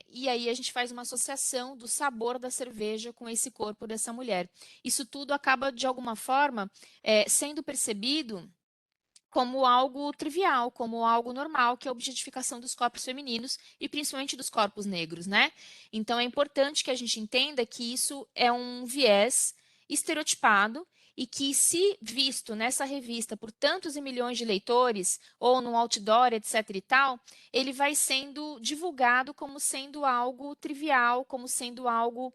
E aí a gente faz uma associação do sabor da cerveja com esse corpo dessa mulher. Isso tudo acaba, de alguma forma, sendo percebido como algo trivial, como algo normal, que é a objetificação dos corpos femininos e principalmente dos corpos negros, né? Então é importante que a gente entenda que isso é um viés estereotipado e que, se visto nessa revista por tantos e milhões de leitores, ou no outdoor, etc. e tal, ele vai sendo divulgado como sendo algo trivial, como sendo algo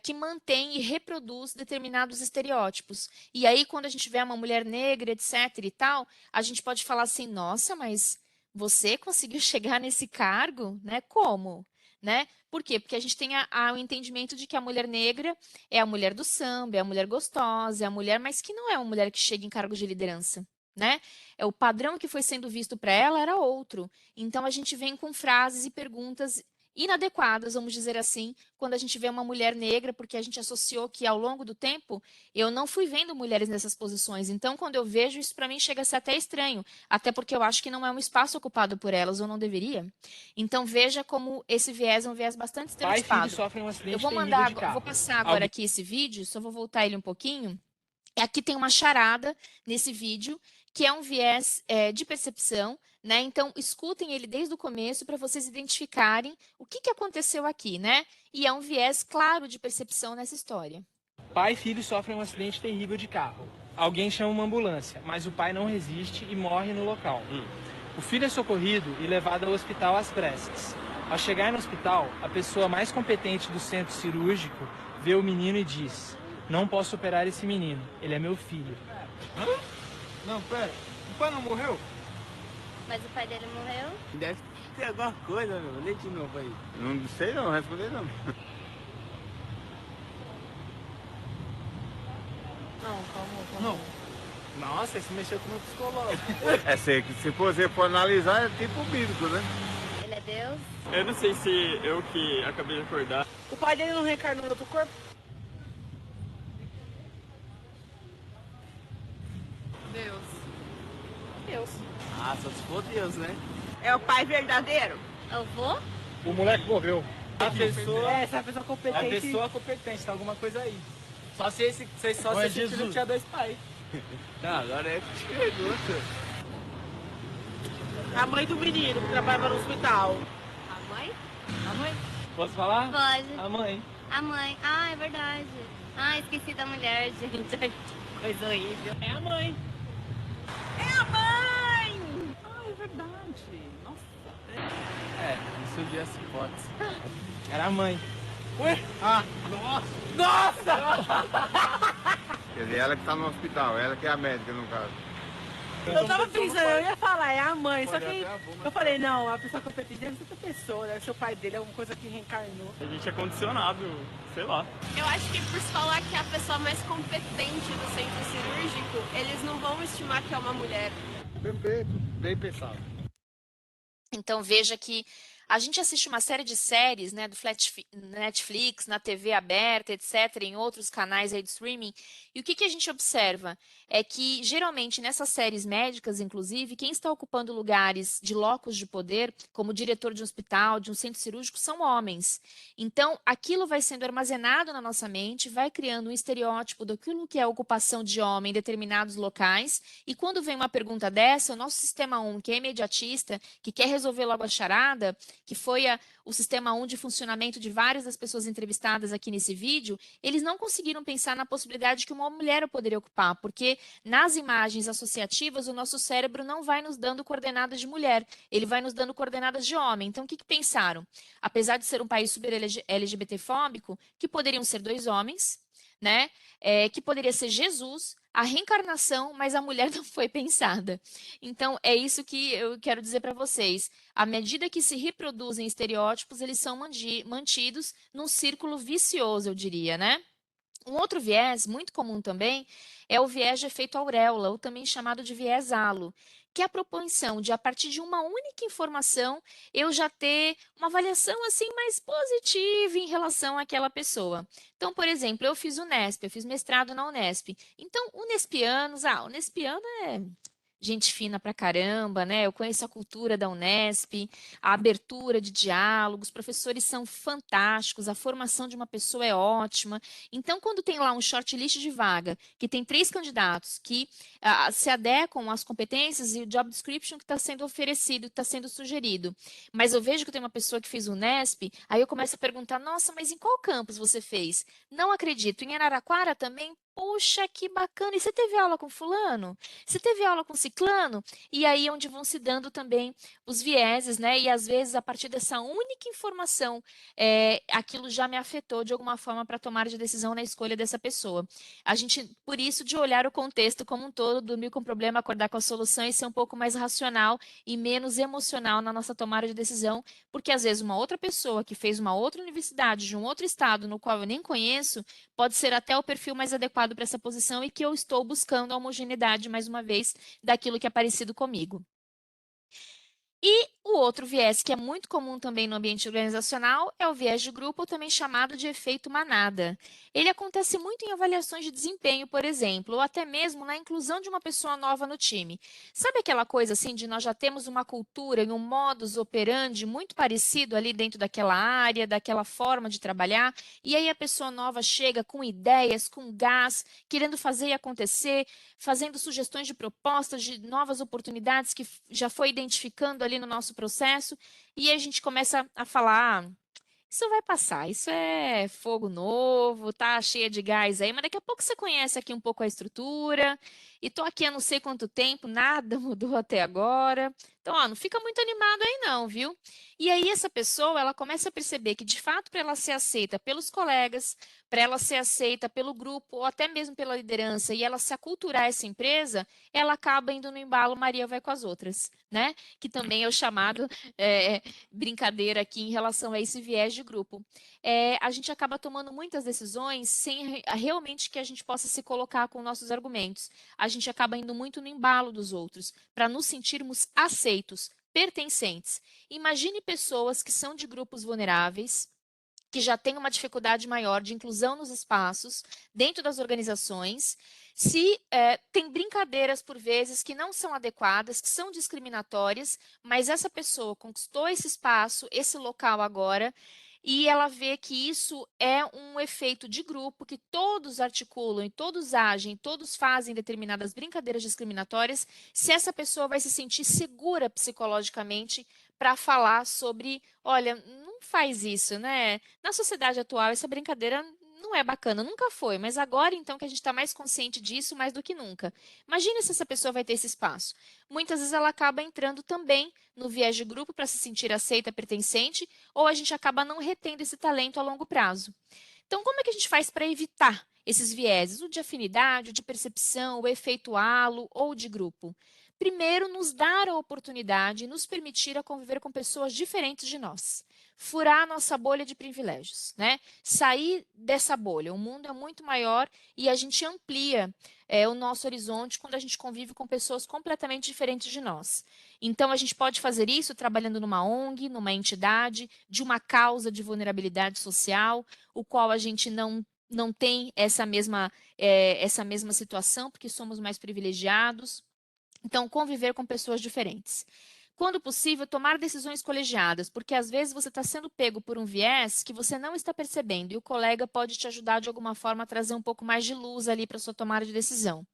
que mantém e reproduz determinados estereótipos. E aí, quando a gente vê uma mulher negra, etc. e tal, a gente pode falar assim, nossa, mas você conseguiu chegar nesse cargo, né? Como? Né? Por quê? Porque a gente tem o entendimento de que a mulher negra é a mulher do samba, é a mulher gostosa, é a mulher, mas que não é uma mulher que chega em cargo de liderança, né? O padrão que foi sendo visto para ela era outro. Então a gente vem com frases e perguntas inadequadas, vamos dizer assim, quando a gente vê uma mulher negra, porque a gente associou que ao longo do tempo eu não fui vendo mulheres nessas posições. Então, quando eu vejo isso, para mim chega a ser até estranho, até porque eu acho que não é um espaço ocupado por elas, ou não deveria. Então, veja como esse viés é um viés bastante estereotipado. Pai e filho sofrem um acidente Eu vou terrível de carro. vou passar agora aqui esse vídeo, só vou voltar ele um pouquinho. Aqui tem uma charada nesse vídeo, que é um viés de percepção, né? Então, escutem ele desde o começo para vocês identificarem o que aconteceu aqui, né? E é um viés claro de percepção nessa história. Pai e filho sofrem um acidente terrível de carro. Alguém chama uma ambulância, mas o pai não resiste e morre no local. O filho é socorrido e levado ao hospital às pressas. Ao chegar no hospital, a pessoa mais competente do centro cirúrgico vê o menino e diz: não posso operar esse menino, ele é meu filho. Hã? Não, pera, o pai não morreu? Mas o pai dele morreu? Deve ter alguma coisa, meu. Lê de novo aí. Não sei não, responder não. Não, calma. Não. Nossa, esse mexeu com o meu psicológico. Se você for analisar, é tipo bíblico, né? Ele é Deus? Eu não sei se eu que acabei de acordar. O pai dele não reencarnou no outro corpo? Deus. Ah, só se for Deus, né? É o pai verdadeiro? Eu vou? O moleque morreu. Essa pessoa competente. A pessoa competente, tá alguma coisa aí. Só se esse filho tinha dois pais. Não, agora é que te pergunta. A mãe do menino que trabalhava no hospital. A mãe? A mãe? Posso falar? Pode. A mãe. A mãe. Ah, é verdade. Ah, esqueci da mulher, gente. Ai, que coisa horrível. É a mãe. É a mãe! Ah, é verdade. Nossa. Isso eu vi essa hipótese. Era a mãe. Ué? Ah, nossa! Quer dizer, ela que tá no hospital, ela que é a médica no caso. Eu tava pensando, eu ia falar, é a mãe, só que eu falei, não, a pessoa competente deve ser outra pessoa, deve ser o pai dele, alguma coisa que reencarnou. A gente é condicionado, sei lá. Eu acho que por se falar que é a pessoa mais competente do centro cirúrgico, eles não vão estimar que é uma mulher. Perfeito, bem pensado. Então, veja que a gente assiste uma série de séries, né, do Netflix, na TV aberta, etc., em outros canais aí de streaming, E o que que a gente observa? É que, geralmente, nessas séries médicas, inclusive, quem está ocupando lugares de locos de poder, como diretor de um hospital, de um centro cirúrgico, são homens. Então, aquilo vai sendo armazenado na nossa mente, vai criando um estereótipo daquilo que é a ocupação de homem em determinados locais, e quando vem uma pergunta dessa, o nosso sistema 1, que é imediatista, que quer resolver logo a charada, que foi o sistema 1 de funcionamento de várias das pessoas entrevistadas aqui nesse vídeo, eles não conseguiram pensar na possibilidade de que uma mulher poderia ocupar, porque nas imagens associativas o nosso cérebro não vai nos dando coordenadas de mulher, ele vai nos dando coordenadas de homem. Então, o que que pensaram? Apesar de ser um país super LGBT-fóbico, que poderiam ser 2 homens, né? Que poderia ser Jesus, a reencarnação, mas a mulher não foi pensada. Então, é isso que eu quero dizer para vocês. À medida que se reproduzem estereótipos, eles são mantidos num círculo vicioso, eu diria, né? Um outro viés muito comum também é o viés de efeito auréola, ou também chamado de viés halo, que é a propensão de, a partir de uma única informação, eu já ter uma avaliação assim mais positiva em relação àquela pessoa. Então, por exemplo, eu fiz Unesp, eu fiz mestrado na Unesp. Então, unespianos, unespiano é gente fina pra caramba, né? Eu conheço a cultura da Unesp, a abertura de diálogos, os professores são fantásticos, a formação de uma pessoa é ótima. Então, quando tem lá um shortlist de vaga, que tem 3 candidatos que se adequam às competências e o job description que está sendo oferecido, que está sendo sugerido, mas eu vejo que tem uma pessoa que fez Unesp, aí eu começo a perguntar, nossa, mas em qual campus você fez? Não acredito, em Araraquara também? Puxa, que bacana! E você teve aula com fulano? Você teve aula com ciclano? E aí é onde vão se dando também os vieses, né? E às vezes, a partir dessa única informação, aquilo já me afetou de alguma forma para tomar de decisão na escolha dessa pessoa. A gente, por isso, de olhar o contexto como um todo, dormir com o problema, acordar com a solução e ser um pouco mais racional e menos emocional na nossa tomada de decisão, porque às vezes uma outra pessoa que fez uma outra universidade de um outro estado no qual eu nem conheço, pode ser até o perfil mais adequado para essa posição e que eu estou buscando a homogeneidade, mais uma vez, daquilo que é parecido comigo. E o outro viés que é muito comum também no ambiente organizacional é o viés de grupo, também chamado de efeito manada. Ele acontece muito em avaliações de desempenho, por exemplo, ou até mesmo na inclusão de uma pessoa nova no time. Sabe aquela coisa assim de nós já temos uma cultura e um modus operandi muito parecido ali dentro daquela área, daquela forma de trabalhar, e aí a pessoa nova chega com ideias, com gás, querendo fazer e acontecer, fazendo sugestões de propostas, de novas oportunidades que já foi identificando ali no nosso processo, e a gente começa a falar, isso vai passar, isso é fogo novo, tá cheia de gás aí, mas daqui a pouco você conhece aqui um pouco a estrutura, e tô aqui há não sei quanto tempo, nada mudou até agora. Então, não fica muito animado aí não, viu? E aí essa pessoa, ela começa a perceber que, de fato, para ela ser aceita pelos colegas, para ela ser aceita pelo grupo, ou até mesmo pela liderança, e ela se aculturar essa empresa, ela acaba indo no embalo Maria vai com as outras, né? Que também é o chamado brincadeira aqui em relação a esse viés de grupo. A gente acaba tomando muitas decisões sem realmente que a gente possa se colocar com nossos argumentos. A gente acaba indo muito no embalo dos outros, para nos sentirmos aceitos, pertencentes. Imagine pessoas que são de grupos vulneráveis, que já têm uma dificuldade maior de inclusão nos espaços, dentro das organizações, se tem brincadeiras, por vezes, que não são adequadas, que são discriminatórias, mas essa pessoa conquistou esse espaço, esse local agora, e ela vê que isso é um efeito de grupo, que todos articulam e todos agem, todos fazem determinadas brincadeiras discriminatórias, se essa pessoa vai se sentir segura psicologicamente para falar sobre, olha, não faz isso, né? Na sociedade atual, essa brincadeira não é bacana, nunca foi, mas agora então que a gente está mais consciente disso, mais do que nunca. Imagina se essa pessoa vai ter esse espaço. Muitas vezes ela acaba entrando também no viés de grupo para se sentir aceita, pertencente, ou a gente acaba não retendo esse talento a longo prazo. Então, como é que a gente faz para evitar esses vieses, o de afinidade, o de percepção, o efeito halo ou de grupo? Primeiro, nos dar a oportunidade e nos permitir a conviver com pessoas diferentes de nós. Furar a nossa bolha de privilégios, né? Sair dessa bolha. O mundo é muito maior e a gente amplia o nosso horizonte quando a gente convive com pessoas completamente diferentes de nós. Então, a gente pode fazer isso trabalhando numa ONG, numa entidade, de uma causa de vulnerabilidade social, o qual a gente não não tem essa mesma situação, porque somos mais privilegiados. Então, conviver com pessoas diferentes. Quando possível, tomar decisões colegiadas, porque às vezes você está sendo pego por um viés que você não está percebendo e o colega pode te ajudar de alguma forma a trazer um pouco mais de luz ali para sua tomada de decisão.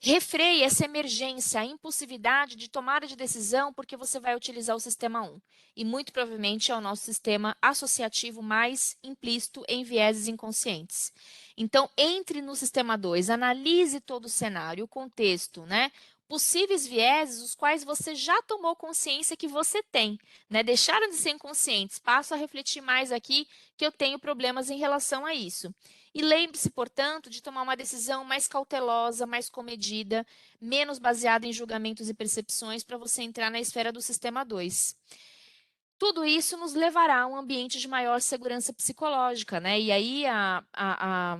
Refreie essa emergência, a impulsividade de tomada de decisão, porque você vai utilizar o sistema 1. E muito provavelmente é o nosso sistema associativo mais implícito em vieses inconscientes. Então, entre no sistema 2, analise todo o cenário, o contexto, né? Possíveis vieses, os quais você já tomou consciência que você tem, né? Deixaram de ser inconscientes. Passo a refletir mais aqui que eu tenho problemas em relação a isso. E lembre-se, portanto, de tomar uma decisão mais cautelosa, mais comedida, menos baseada em julgamentos e percepções para você entrar na esfera do sistema 2. Tudo isso nos levará a um ambiente de maior segurança psicológica, né? E aí a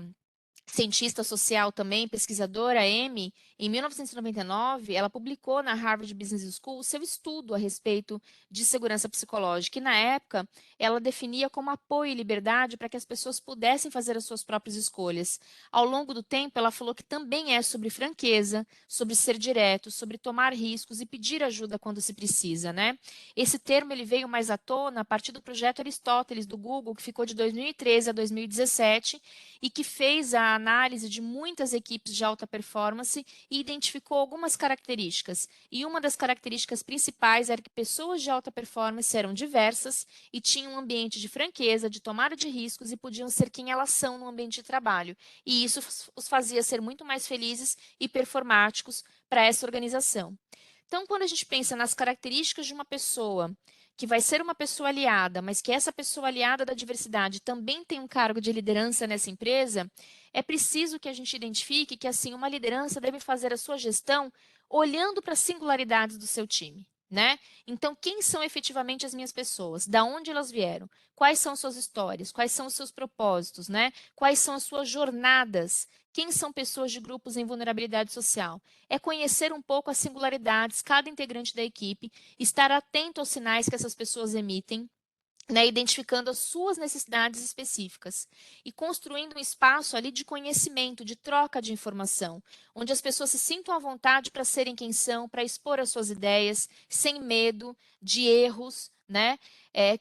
cientista social também, pesquisadora Amy, em 1999, ela publicou na Harvard Business School seu estudo a respeito de segurança psicológica. E, na época, ela definia como apoio e liberdade para que as pessoas pudessem fazer as suas próprias escolhas. Ao longo do tempo, ela falou que também é sobre franqueza, sobre ser direto, sobre tomar riscos e pedir ajuda quando se precisa, né? Esse termo ele veio mais à tona a partir do projeto Aristóteles, do Google, que ficou de 2013 a 2017 e que fez a análise de muitas equipes de alta performance e identificou algumas características. E uma das características principais era que pessoas de alta performance eram diversas e tinham um ambiente de franqueza, de tomada de riscos e podiam ser quem elas são no ambiente de trabalho. E isso os fazia ser muito mais felizes e performáticos para essa organização. Então, quando a gente pensa nas características de uma pessoa que vai ser uma pessoa aliada, mas que essa pessoa aliada da diversidade também tem um cargo de liderança nessa empresa, é preciso que a gente identifique que, assim, uma liderança deve fazer a sua gestão olhando para as singularidades do seu time, né? Então, quem são efetivamente as minhas pessoas? Da onde elas vieram? Quais são suas histórias? Quais são os seus propósitos, né? Quais são as suas jornadas? Quem são pessoas de grupos em vulnerabilidade social? É conhecer um pouco as singularidades, cada integrante da equipe, estar atento aos sinais que essas pessoas emitem, né, identificando as suas necessidades específicas e construindo um espaço ali de conhecimento, de troca de informação, onde as pessoas se sintam à vontade para serem quem são, para expor as suas ideias, sem medo de erros, né?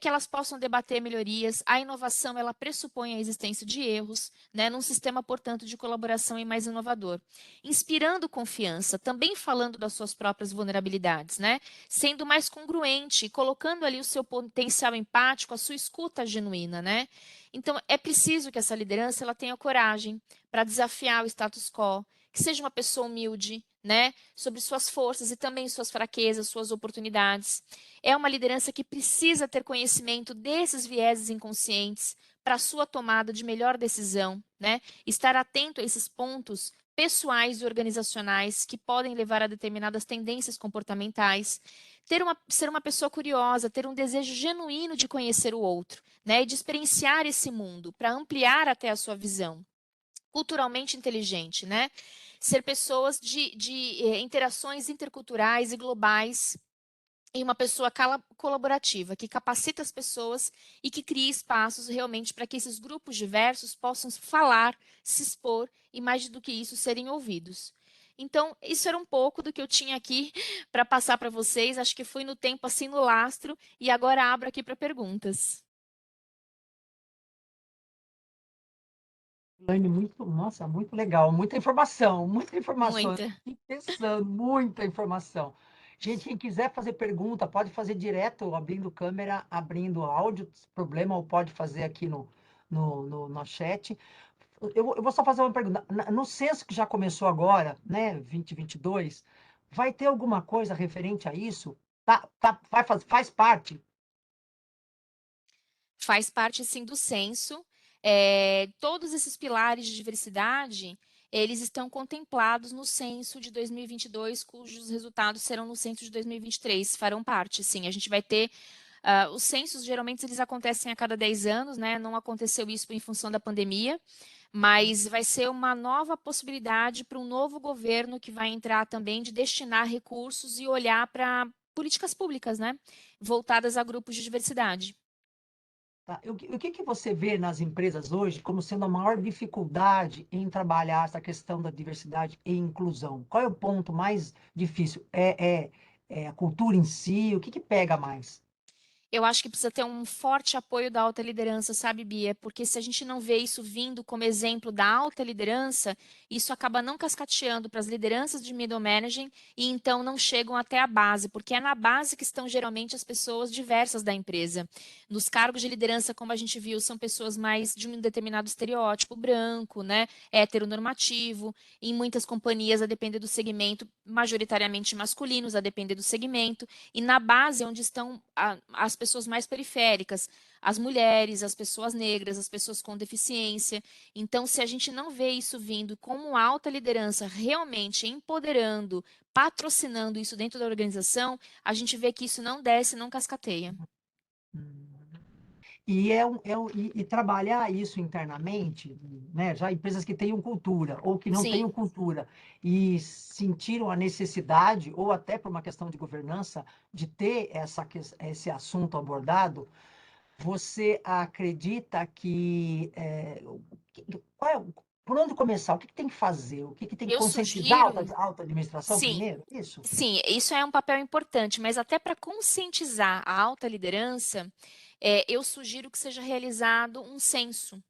Que elas possam debater melhorias. A inovação, ela pressupõe a existência de erros, né? Num sistema, portanto, de colaboração e mais inovador. Inspirando confiança, também falando das suas próprias vulnerabilidades, né? Sendo mais congruente, colocando ali o seu potencial empático, a sua escuta genuína, né? Então, é preciso que essa liderança ela tenha coragem para desafiar o status quo, que seja uma pessoa humilde, né, sobre suas forças e também suas fraquezas, suas oportunidades. É uma liderança que precisa ter conhecimento desses vieses inconscientes para a sua tomada de melhor decisão, né? Estar atento a esses pontos pessoais e organizacionais que podem levar a determinadas tendências comportamentais. Ser uma pessoa curiosa, ter um desejo genuíno de conhecer o outro, né, e de experienciar esse mundo para ampliar até a sua visão. Culturalmente inteligente, né? Ser pessoas de interações interculturais e globais e uma pessoa colaborativa, que capacita as pessoas e que cria espaços realmente para que esses grupos diversos possam falar, se expor e, mais do que isso, serem ouvidos. Então, isso era um pouco do que eu tinha aqui para passar para vocês. Acho que fui no tempo, assim, no lastro, e agora abro aqui para perguntas. Elaine, nossa, muito legal, muita informação, Muita. Fiquei pensando, muita informação. Gente, quem quiser fazer pergunta, pode fazer direto, abrindo câmera, abrindo áudio, problema, ou pode fazer aqui no chat. Eu vou só fazer uma pergunta. No censo que já começou agora, né, 2022, vai ter alguma coisa referente a isso? Faz parte? Faz parte, sim, do censo. Todos esses pilares de diversidade, eles estão contemplados no censo de 2022, cujos resultados serão no censo de 2023, farão parte, sim. A gente vai ter... os censos, geralmente, eles acontecem a cada 10 anos, né? Não aconteceu isso em função da pandemia, mas vai ser uma nova possibilidade para um novo governo que vai entrar também de destinar recursos e olhar para políticas públicas, né? Voltadas a grupos de diversidade. Tá? O que que você vê nas empresas hoje como sendo a maior dificuldade em trabalhar essa questão da diversidade e inclusão? Qual é o ponto mais difícil? É a cultura em si? O que que pega mais? Eu acho que precisa ter um forte apoio da alta liderança, sabe, Bia? Porque se a gente não vê isso vindo como exemplo da alta liderança, isso acaba não cascateando para as lideranças de middle management e então não chegam até a base, porque é na base que estão geralmente as pessoas diversas da empresa. Nos cargos de liderança, como a gente viu, são pessoas mais de um determinado estereótipo branco, né, heteronormativo. Em muitas companhias, a depender do segmento, majoritariamente masculinos, a depender do segmento. E na base, é onde estão as pessoas mais periféricas, as mulheres, as pessoas negras, as pessoas com deficiência. Então, se a gente não vê isso vindo como alta liderança realmente empoderando, patrocinando isso dentro da organização, a gente vê que isso não desce, não cascateia. E trabalhar isso internamente, né? Já empresas que tenham cultura ou que não Sim. tenham cultura e sentiram a necessidade, ou até por uma questão de governança, de ter esse assunto abordado, você acredita que, por onde começar? O que que tem que fazer? O que que tem que Eu conscientizar a sugiro, alta administração sim, primeiro? Isso? sim, isso é um papel importante, mas até para conscientizar a alta liderança, eu sugiro que seja realizado um censo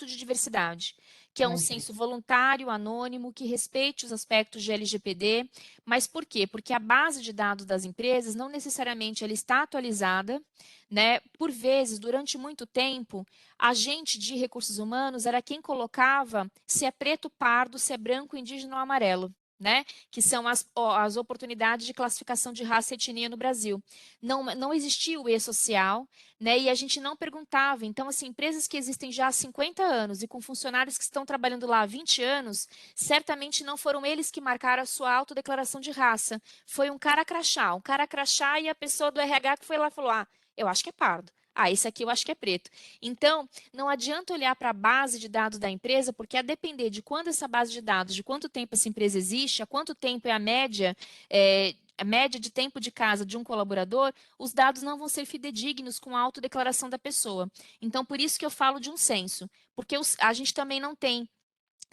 de diversidade, que é um censo voluntário, anônimo, que respeite os aspectos de LGPD. Mas por quê? Porque a base de dados das empresas não necessariamente ela está atualizada, né? Por vezes, durante muito tempo, a gente de recursos humanos era quem colocava se é preto, pardo, se é branco, indígena ou amarelo. Né? Que são as oportunidades de classificação de raça e etnia no Brasil. Não existia o E-Social, né? E a gente não perguntava. Então, assim, empresas que existem já há 50 anos e com funcionários que estão trabalhando lá há 20 anos, certamente não foram eles que marcaram a sua autodeclaração de raça. Foi um cara crachá e a pessoa do RH que foi lá e falou: ah, eu acho que é pardo. Ah, esse aqui eu acho que é preto. Então, não adianta olhar para a base de dados da empresa, porque a depender de quando essa base de dados, de quanto tempo essa empresa existe, há quanto tempo é a média de tempo de casa de um colaborador, os dados não vão ser fidedignos com a autodeclaração da pessoa. Então, por isso que eu falo de um censo, porque a gente também não tem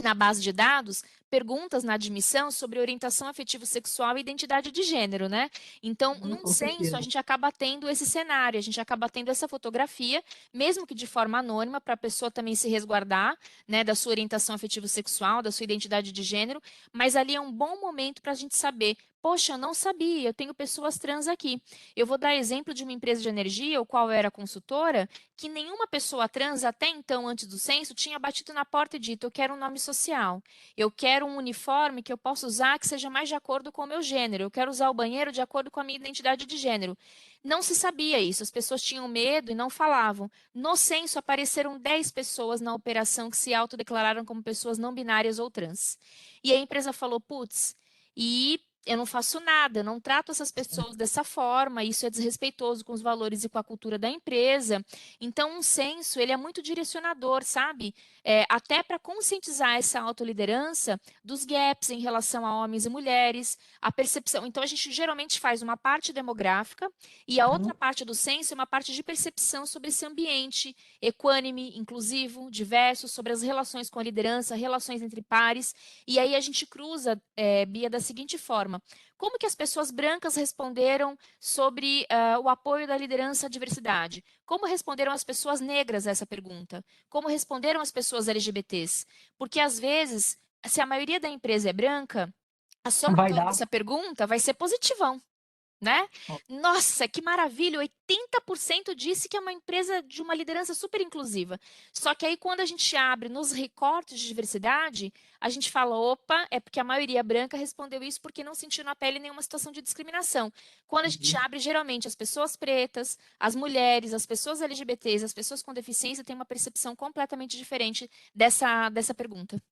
na base de dados perguntas na admissão sobre orientação afetivo-sexual e identidade de gênero, né? Então, num Com censo, certeza. a gente acaba tendo esse cenário, a gente acaba tendo essa fotografia, mesmo que de forma anônima, para a pessoa também se resguardar, né, da sua orientação afetivo-sexual, da sua identidade de gênero, mas ali é um bom momento para a gente saber. Poxa, eu não sabia, eu tenho pessoas trans aqui. Eu vou dar exemplo de uma empresa de energia, o qual eu era consultora, que nenhuma pessoa trans, até então, antes do censo, tinha batido na porta e dito: eu quero um nome social, eu quero um uniforme que eu possa usar que seja mais de acordo com o meu gênero, eu quero usar o banheiro de acordo com a minha identidade de gênero. Não se sabia isso, as pessoas tinham medo e não falavam. No censo, apareceram 10 pessoas na operação que se autodeclararam como pessoas não binárias ou trans. E a empresa falou: putz, e eu não faço nada, eu não trato essas pessoas dessa forma, isso é desrespeitoso com os valores e com a cultura da empresa. Então, um censo, ele é muito direcionador, sabe? Até para conscientizar essa autoliderança dos gaps em relação a homens e mulheres, a percepção. Então, a gente geralmente faz uma parte demográfica e a outra parte do censo é uma parte de percepção sobre esse ambiente equânime, inclusivo, diverso, sobre as relações com a liderança, relações entre pares. E aí a gente cruza, Bia, da seguinte forma: como que as pessoas brancas responderam sobre o apoio da liderança à diversidade? Como responderam as pessoas negras a essa pergunta? Como responderam as pessoas LGBTs? Porque, às vezes, se a maioria da empresa é branca, a somatória dessa pergunta vai ser positivão. Né? Nossa, que maravilha! 80% disse que é uma empresa de uma liderança super inclusiva. Só que aí, quando a gente abre nos recortes de diversidade, a gente fala: opa, é porque a maioria branca respondeu isso porque não sentiu na pele nenhuma situação de discriminação. Quando a gente abre, geralmente, as pessoas pretas, as mulheres, as pessoas LGBTs, as pessoas com deficiência têm uma percepção completamente diferente dessa pergunta.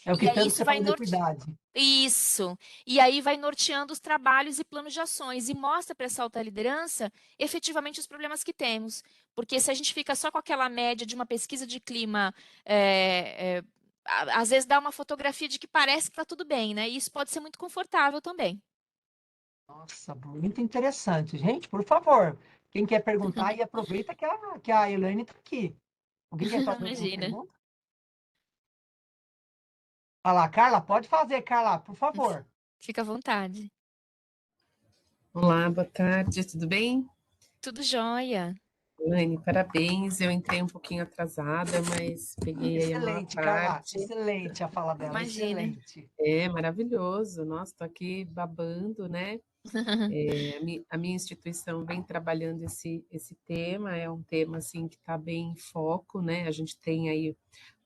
É o que E aí tanto isso você vai falou da equidade. Isso. E aí vai norteando os trabalhos e planos de ações e mostra para essa alta liderança efetivamente os problemas que temos. Porque se a gente fica só com aquela média de uma pesquisa de clima, às vezes dá uma fotografia de que parece que está tudo bem, né? E isso pode ser muito confortável também. Nossa, muito interessante. Gente, por favor, Quem quer perguntar, e aproveita que a Elaine está aqui. Alguém quer fazer alguma Imagina. pergunta? Olha lá, Carla, pode fazer, Carla, por favor. Fica à vontade. Olá, boa tarde, tudo bem? Tudo jóia. Elaine, parabéns. Eu entrei um pouquinho atrasada, mas peguei aí uma Excelente, Carla, parte. excelente a fala dela, Imagina. excelente. É maravilhoso. Nossa, estou aqui babando, né? A minha instituição vem trabalhando esse tema, é um tema assim que está bem em foco, né? A gente tem aí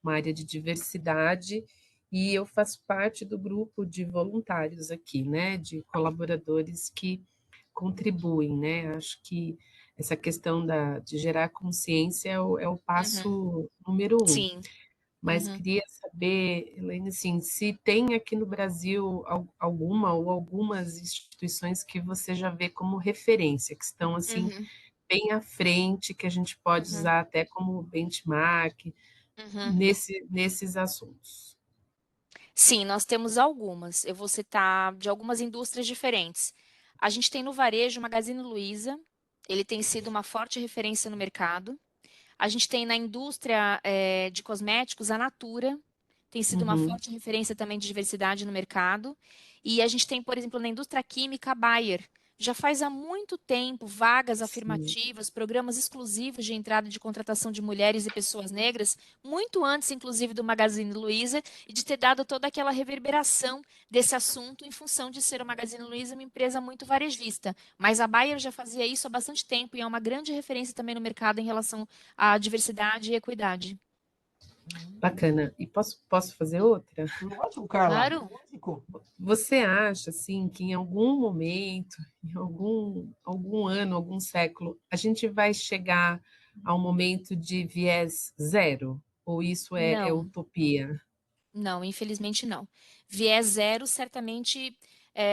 uma área de diversidade e eu faço parte do grupo de voluntários aqui, né? De colaboradores que contribuem, né? Acho que essa questão de gerar consciência é o passo número 1. Sim. Mas queria saber, Elaine, assim, se tem aqui no Brasil alguma ou algumas instituições que você já vê como referência, que estão assim bem à frente, que a gente pode usar até como benchmark nesses assuntos. Sim, nós temos algumas. Eu vou citar de algumas indústrias diferentes. A gente tem no varejo o Magazine Luiza, ele tem sido uma forte referência no mercado. A gente tem na indústria de cosméticos a Natura, tem sido uma forte referência também de diversidade no mercado. E a gente tem, por exemplo, na indústria química, a Bayer. Já faz há muito tempo vagas afirmativas, programas exclusivos de entrada de contratação de mulheres e pessoas negras, muito antes, inclusive, do Magazine Luiza, e de ter dado toda aquela reverberação desse assunto em função de ser o Magazine Luiza uma empresa muito varejista. Mas a Bayer já fazia isso há bastante tempo e é uma grande referência também no mercado em relação à diversidade e equidade. Bacana. E posso fazer outra? Lógico, Carla. Claro. Lógico. Você acha, assim, que em algum momento, em algum ano, algum século, a gente vai chegar ao momento de viés zero? Ou isso é Não. utopia? Não, infelizmente não. Viés zero, certamente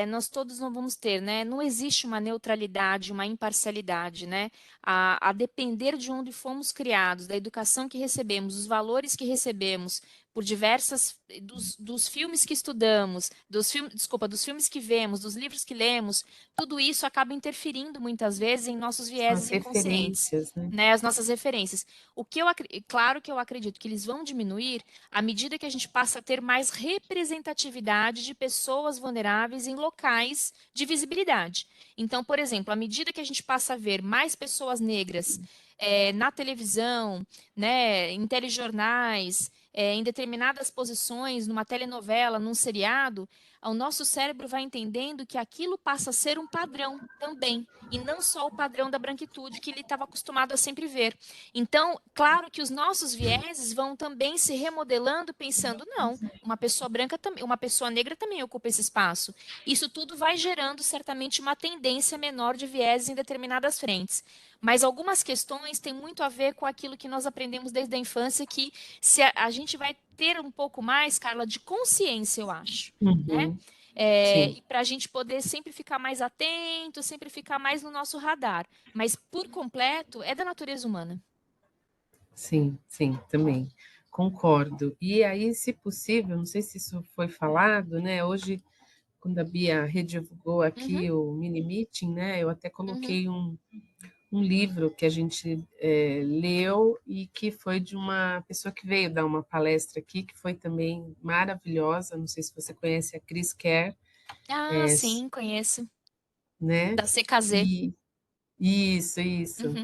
nós todos não vamos ter, né? Não existe uma neutralidade, uma imparcialidade, né? A depender de onde fomos criados, da educação que recebemos, dos valores que recebemos, por diversas, dos filmes que estudamos, dos filmes que vemos, dos livros que lemos, tudo isso acaba interferindo muitas vezes em nossos São vieses as inconscientes, referências, né? né? As nossas referências. Claro que eu acredito que eles vão diminuir à medida que a gente passa a ter mais representatividade de pessoas vulneráveis em locais de visibilidade. Então, por exemplo, à medida que a gente passa a ver mais pessoas negras na televisão, né, em telejornais, em determinadas posições, numa telenovela, num seriado, o nosso cérebro vai entendendo que aquilo passa a ser um padrão também, e não só o padrão da branquitude que ele estava acostumado a sempre ver. Então, claro que os nossos vieses vão também se remodelando, pensando, não, uma pessoa branca também, uma pessoa negra também ocupa esse espaço. Isso tudo vai gerando certamente uma tendência menor de vieses em determinadas frentes. Mas algumas questões têm muito a ver com aquilo que nós aprendemos desde a infância, que se a gente vai ter um pouco mais, Carla, de consciência, eu acho, né? E para a gente poder sempre ficar mais atento, sempre ficar mais no nosso radar. Mas, por completo, é da natureza humana. Sim, sim, também. Concordo. E aí, se possível, não sei se isso foi falado, né? Hoje, quando a Bia redivulgou aqui o mini meeting, né? Eu até coloquei um livro que a gente leu e que foi de uma pessoa que veio dar uma palestra aqui, que foi também maravilhosa. Não sei se você conhece a Cris Kerr. Ah, sim, conheço. Né? Da CKZ. Isso,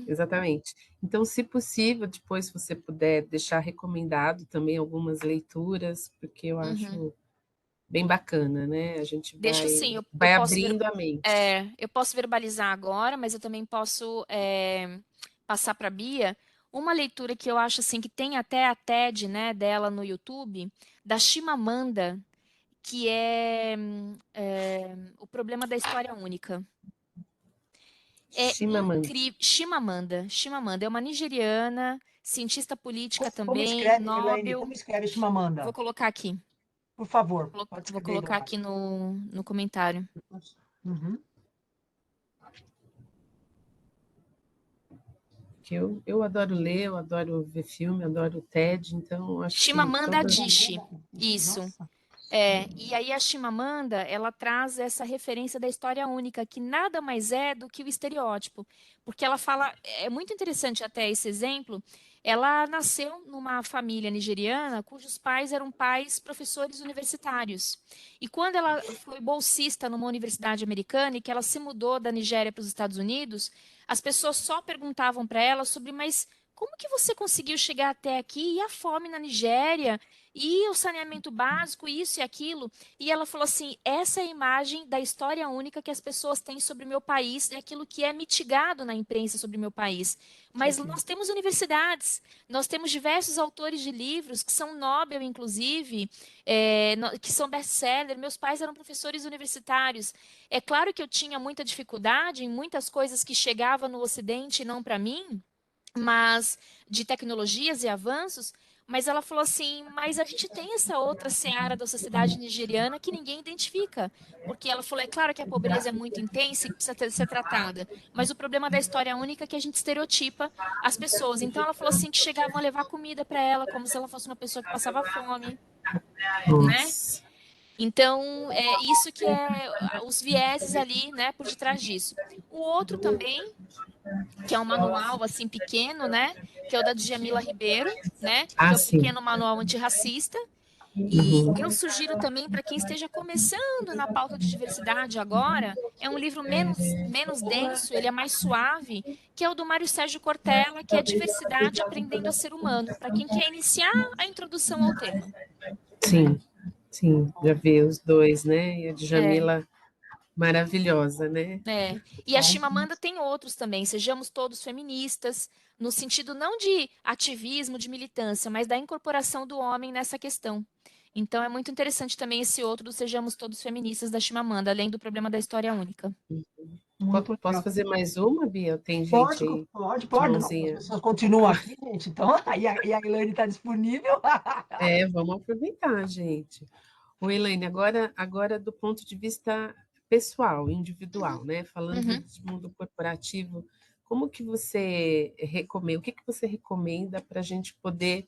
exatamente. Então, se possível, depois, se você puder deixar recomendado também algumas leituras, porque eu acho bem bacana, né? A gente Deixa sim, eu vai posso abrindo a mente. eu posso verbalizar agora, mas eu também posso passar para a Bia uma leitura que eu acho assim que tem até a TED, né, dela no YouTube, da Chimamanda, que é O Problema da História Única. É incrível. Chimamanda é uma nigeriana, cientista política Como também, escreve, Nobel. Elaine, como escreve Chimamanda? Vou colocar aqui. Por favor, pode Vou escrever colocar aí aqui no comentário. Que eu adoro ler, eu adoro ver filme, adoro TED, então acho que Chimamanda Adichie. Isso. E aí a Chimamanda, ela traz essa referência da história única, que nada mais é do que o estereótipo, porque ela fala, é muito interessante até esse exemplo, ela nasceu numa família nigeriana cujos pais eram pais professores universitários, e quando ela foi bolsista numa universidade americana e que ela se mudou da Nigéria para os Estados Unidos, as pessoas só perguntavam para ela sobre, mas como que você conseguiu chegar até aqui? E a fome na Nigéria? E o saneamento básico, isso e aquilo. E ela falou assim: essa é a imagem da história única que as pessoas têm sobre o meu país, é aquilo que é mitigado na imprensa sobre o meu país. Mas nós temos universidades, nós temos diversos autores de livros que são Nobel, inclusive, que são best-seller. Meus pais eram professores universitários. É claro que eu tinha muita dificuldade em muitas coisas que chegavam no Ocidente e não para mim, mas de tecnologias e avanços, mas ela falou assim, mas a gente tem essa outra seara da sociedade nigeriana que ninguém identifica, porque ela falou, é claro que a pobreza é muito intensa e precisa ser tratada, mas o problema da história única é que a gente estereotipa as pessoas. Então ela falou assim que chegavam a levar comida para ela como se ela fosse uma pessoa que passava fome, né? Então, é isso que é os vieses ali, né, por detrás disso. O outro também, que é um manual assim pequeno, né, que é o da Djamila Ribeiro, né, que é o pequeno manual antirracista. E eu sugiro também para quem esteja começando na pauta de diversidade agora, é um livro menos denso, ele é mais suave, que é o do Mário Sérgio Cortella, que é Diversidade Aprendendo a Ser Humano, para quem quer iniciar a introdução ao tema. Sim, já vi os dois, né? E a Djamila maravilhosa, né? E a Chimamanda tem outros também, Sejamos Todos Feministas, no sentido não de ativismo, de militância, mas da incorporação do homem nessa questão. Então é muito interessante também esse outro do Sejamos Todos Feministas da Chimamanda, além do problema da história única. Posso fazer mais uma, Bia? Tem gente aí? Pode. As pessoas continuam aqui, gente. Então, e a Elaine está disponível. Vamos aproveitar, gente. Ô, Elaine, agora do ponto de vista pessoal, individual, né? Falando de mundo corporativo, como que você recomenda, o que você recomenda para a gente poder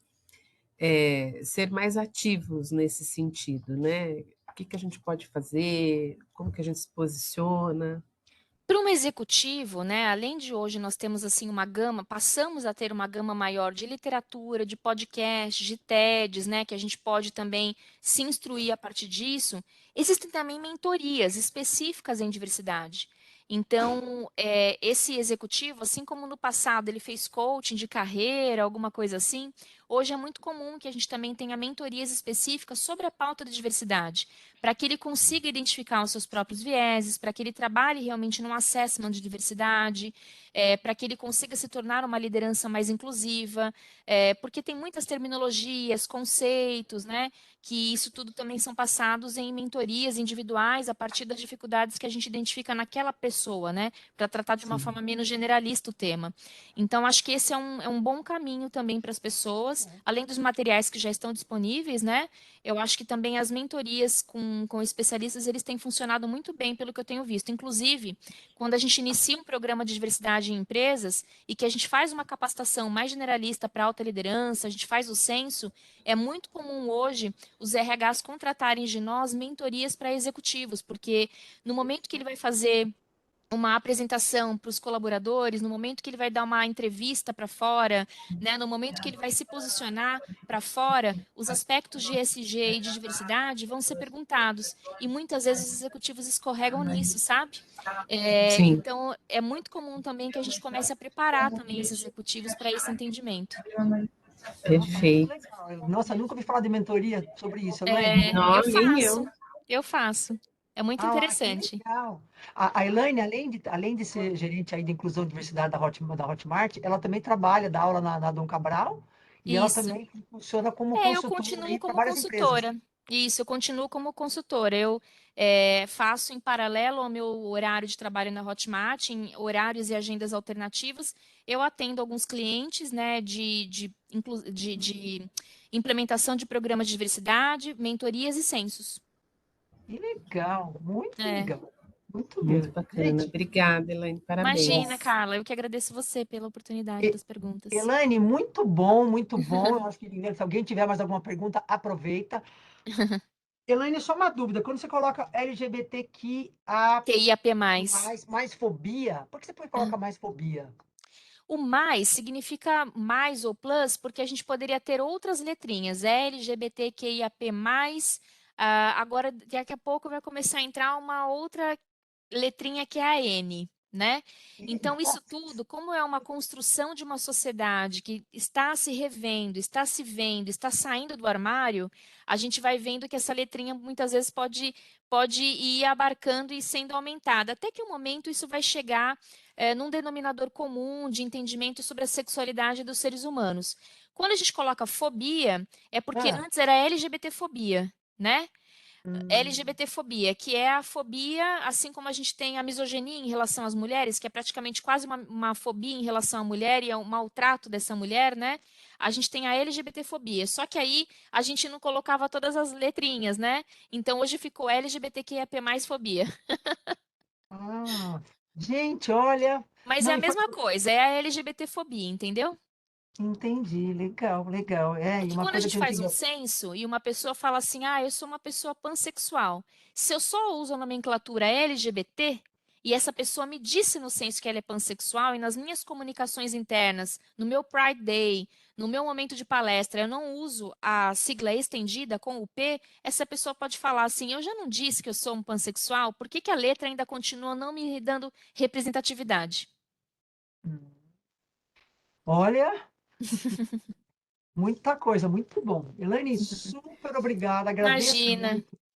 ser mais ativos nesse sentido, né? O que a gente pode fazer, como que a gente se posiciona? Para um executivo, né, além de hoje nós temos assim uma gama, passamos a ter uma gama maior de literatura, de podcasts, de TEDs, né, que a gente pode também se instruir a partir disso. Existem também mentorias específicas em diversidade. Então, esse executivo, assim como no passado ele fez coaching de carreira, alguma coisa assim, hoje é muito comum que a gente também tenha mentorias específicas sobre a pauta da diversidade, para que ele consiga identificar os seus próprios vieses, para que ele trabalhe realmente no assessment de diversidade, para que ele consiga se tornar uma liderança mais inclusiva, porque tem muitas terminologias, conceitos, né, que isso tudo também são passados em mentorias individuais a partir das dificuldades que a gente identifica naquela pessoa, né, para tratar de uma forma menos generalista o tema. Então, acho que esse é um bom caminho também para as pessoas, além dos materiais que já estão disponíveis, né, eu acho que também as mentorias com especialistas, eles têm funcionado muito bem pelo que eu tenho visto. Inclusive, quando a gente inicia um programa de diversidade em empresas e que a gente faz uma capacitação mais generalista para alta liderança, a gente faz o censo, é muito comum hoje os RHs contratarem de nós mentorias para executivos, porque no momento que ele vai fazer uma apresentação para os colaboradores, no momento que ele vai dar uma entrevista para fora, né, no momento que ele vai se posicionar para fora, os aspectos de ESG e de diversidade vão ser perguntados. E muitas vezes os executivos escorregam nisso, sabe? Então, é muito comum também que a gente comece a preparar também esses executivos para esse entendimento. Perfeito. Nossa, nunca ouvi falar de mentoria sobre isso. Eu faço. É muito interessante. Legal. A Elaine, além de ser gerente aí de inclusão e diversidade da Hotmart, ela também trabalha, dá aula na Dom Cabral, e ela também funciona como consultora. Eu continuo como consultora. Isso, eu continuo como consultora. Eu faço em paralelo ao meu horário de trabalho na Hotmart, em horários e agendas alternativas, eu atendo alguns clientes, né, de implementação de programas de diversidade, mentorias e censos. Que legal, muito legal. Muito bacana. Gente, obrigada, Elaine. Parabéns. Imagina, Carla, eu que agradeço você pela oportunidade das perguntas. Elaine, muito bom, muito bom. Eu acho que se alguém tiver mais alguma pergunta, aproveita. Elaine, só uma dúvida. Quando você coloca LGBTQIA+, QIAP+. mais fobia, por que você coloca mais fobia? O mais significa mais ou plus, porque a gente poderia ter outras letrinhas, LGBTQIAP+, agora daqui a pouco vai começar a entrar uma outra letrinha que é a N, né? Então, isso tudo, como é uma construção de uma sociedade que está se revendo, está se vendo, está saindo do armário, a gente vai vendo que essa letrinha muitas vezes pode ir abarcando e sendo aumentada, até que um momento isso vai chegar num denominador comum de entendimento sobre a sexualidade dos seres humanos. Quando a gente coloca fobia, é porque antes era LGBTfobia, né? LGBTfobia, que é a fobia, assim como a gente tem a misoginia em relação às mulheres, que é praticamente quase uma fobia em relação à mulher e é um maltrato dessa mulher, né? A gente tem a LGBTfobia. Só que aí a gente não colocava todas as letrinhas, né? Então hoje ficou LGBTQIAP+ fobia. Gente, olha... Mas é a mesma coisa, é a LGBTfobia, entendeu? Entendi, legal, legal. E Porque uma quando a coisa gente que eu faz um queria... censo e uma pessoa fala assim, eu sou uma pessoa pansexual, se eu só uso a nomenclatura LGBT, e essa pessoa me disse no censo que ela é pansexual, e nas minhas comunicações internas, no meu Pride Day, no meu momento de palestra, eu não uso a sigla estendida com o P, essa pessoa pode falar assim, eu já não disse que eu sou um pansexual, por que que a letra ainda continua não me dando representatividade? Olha... Muita coisa, muito bom. Elaine, super obrigada, agradeço Imagina. muito.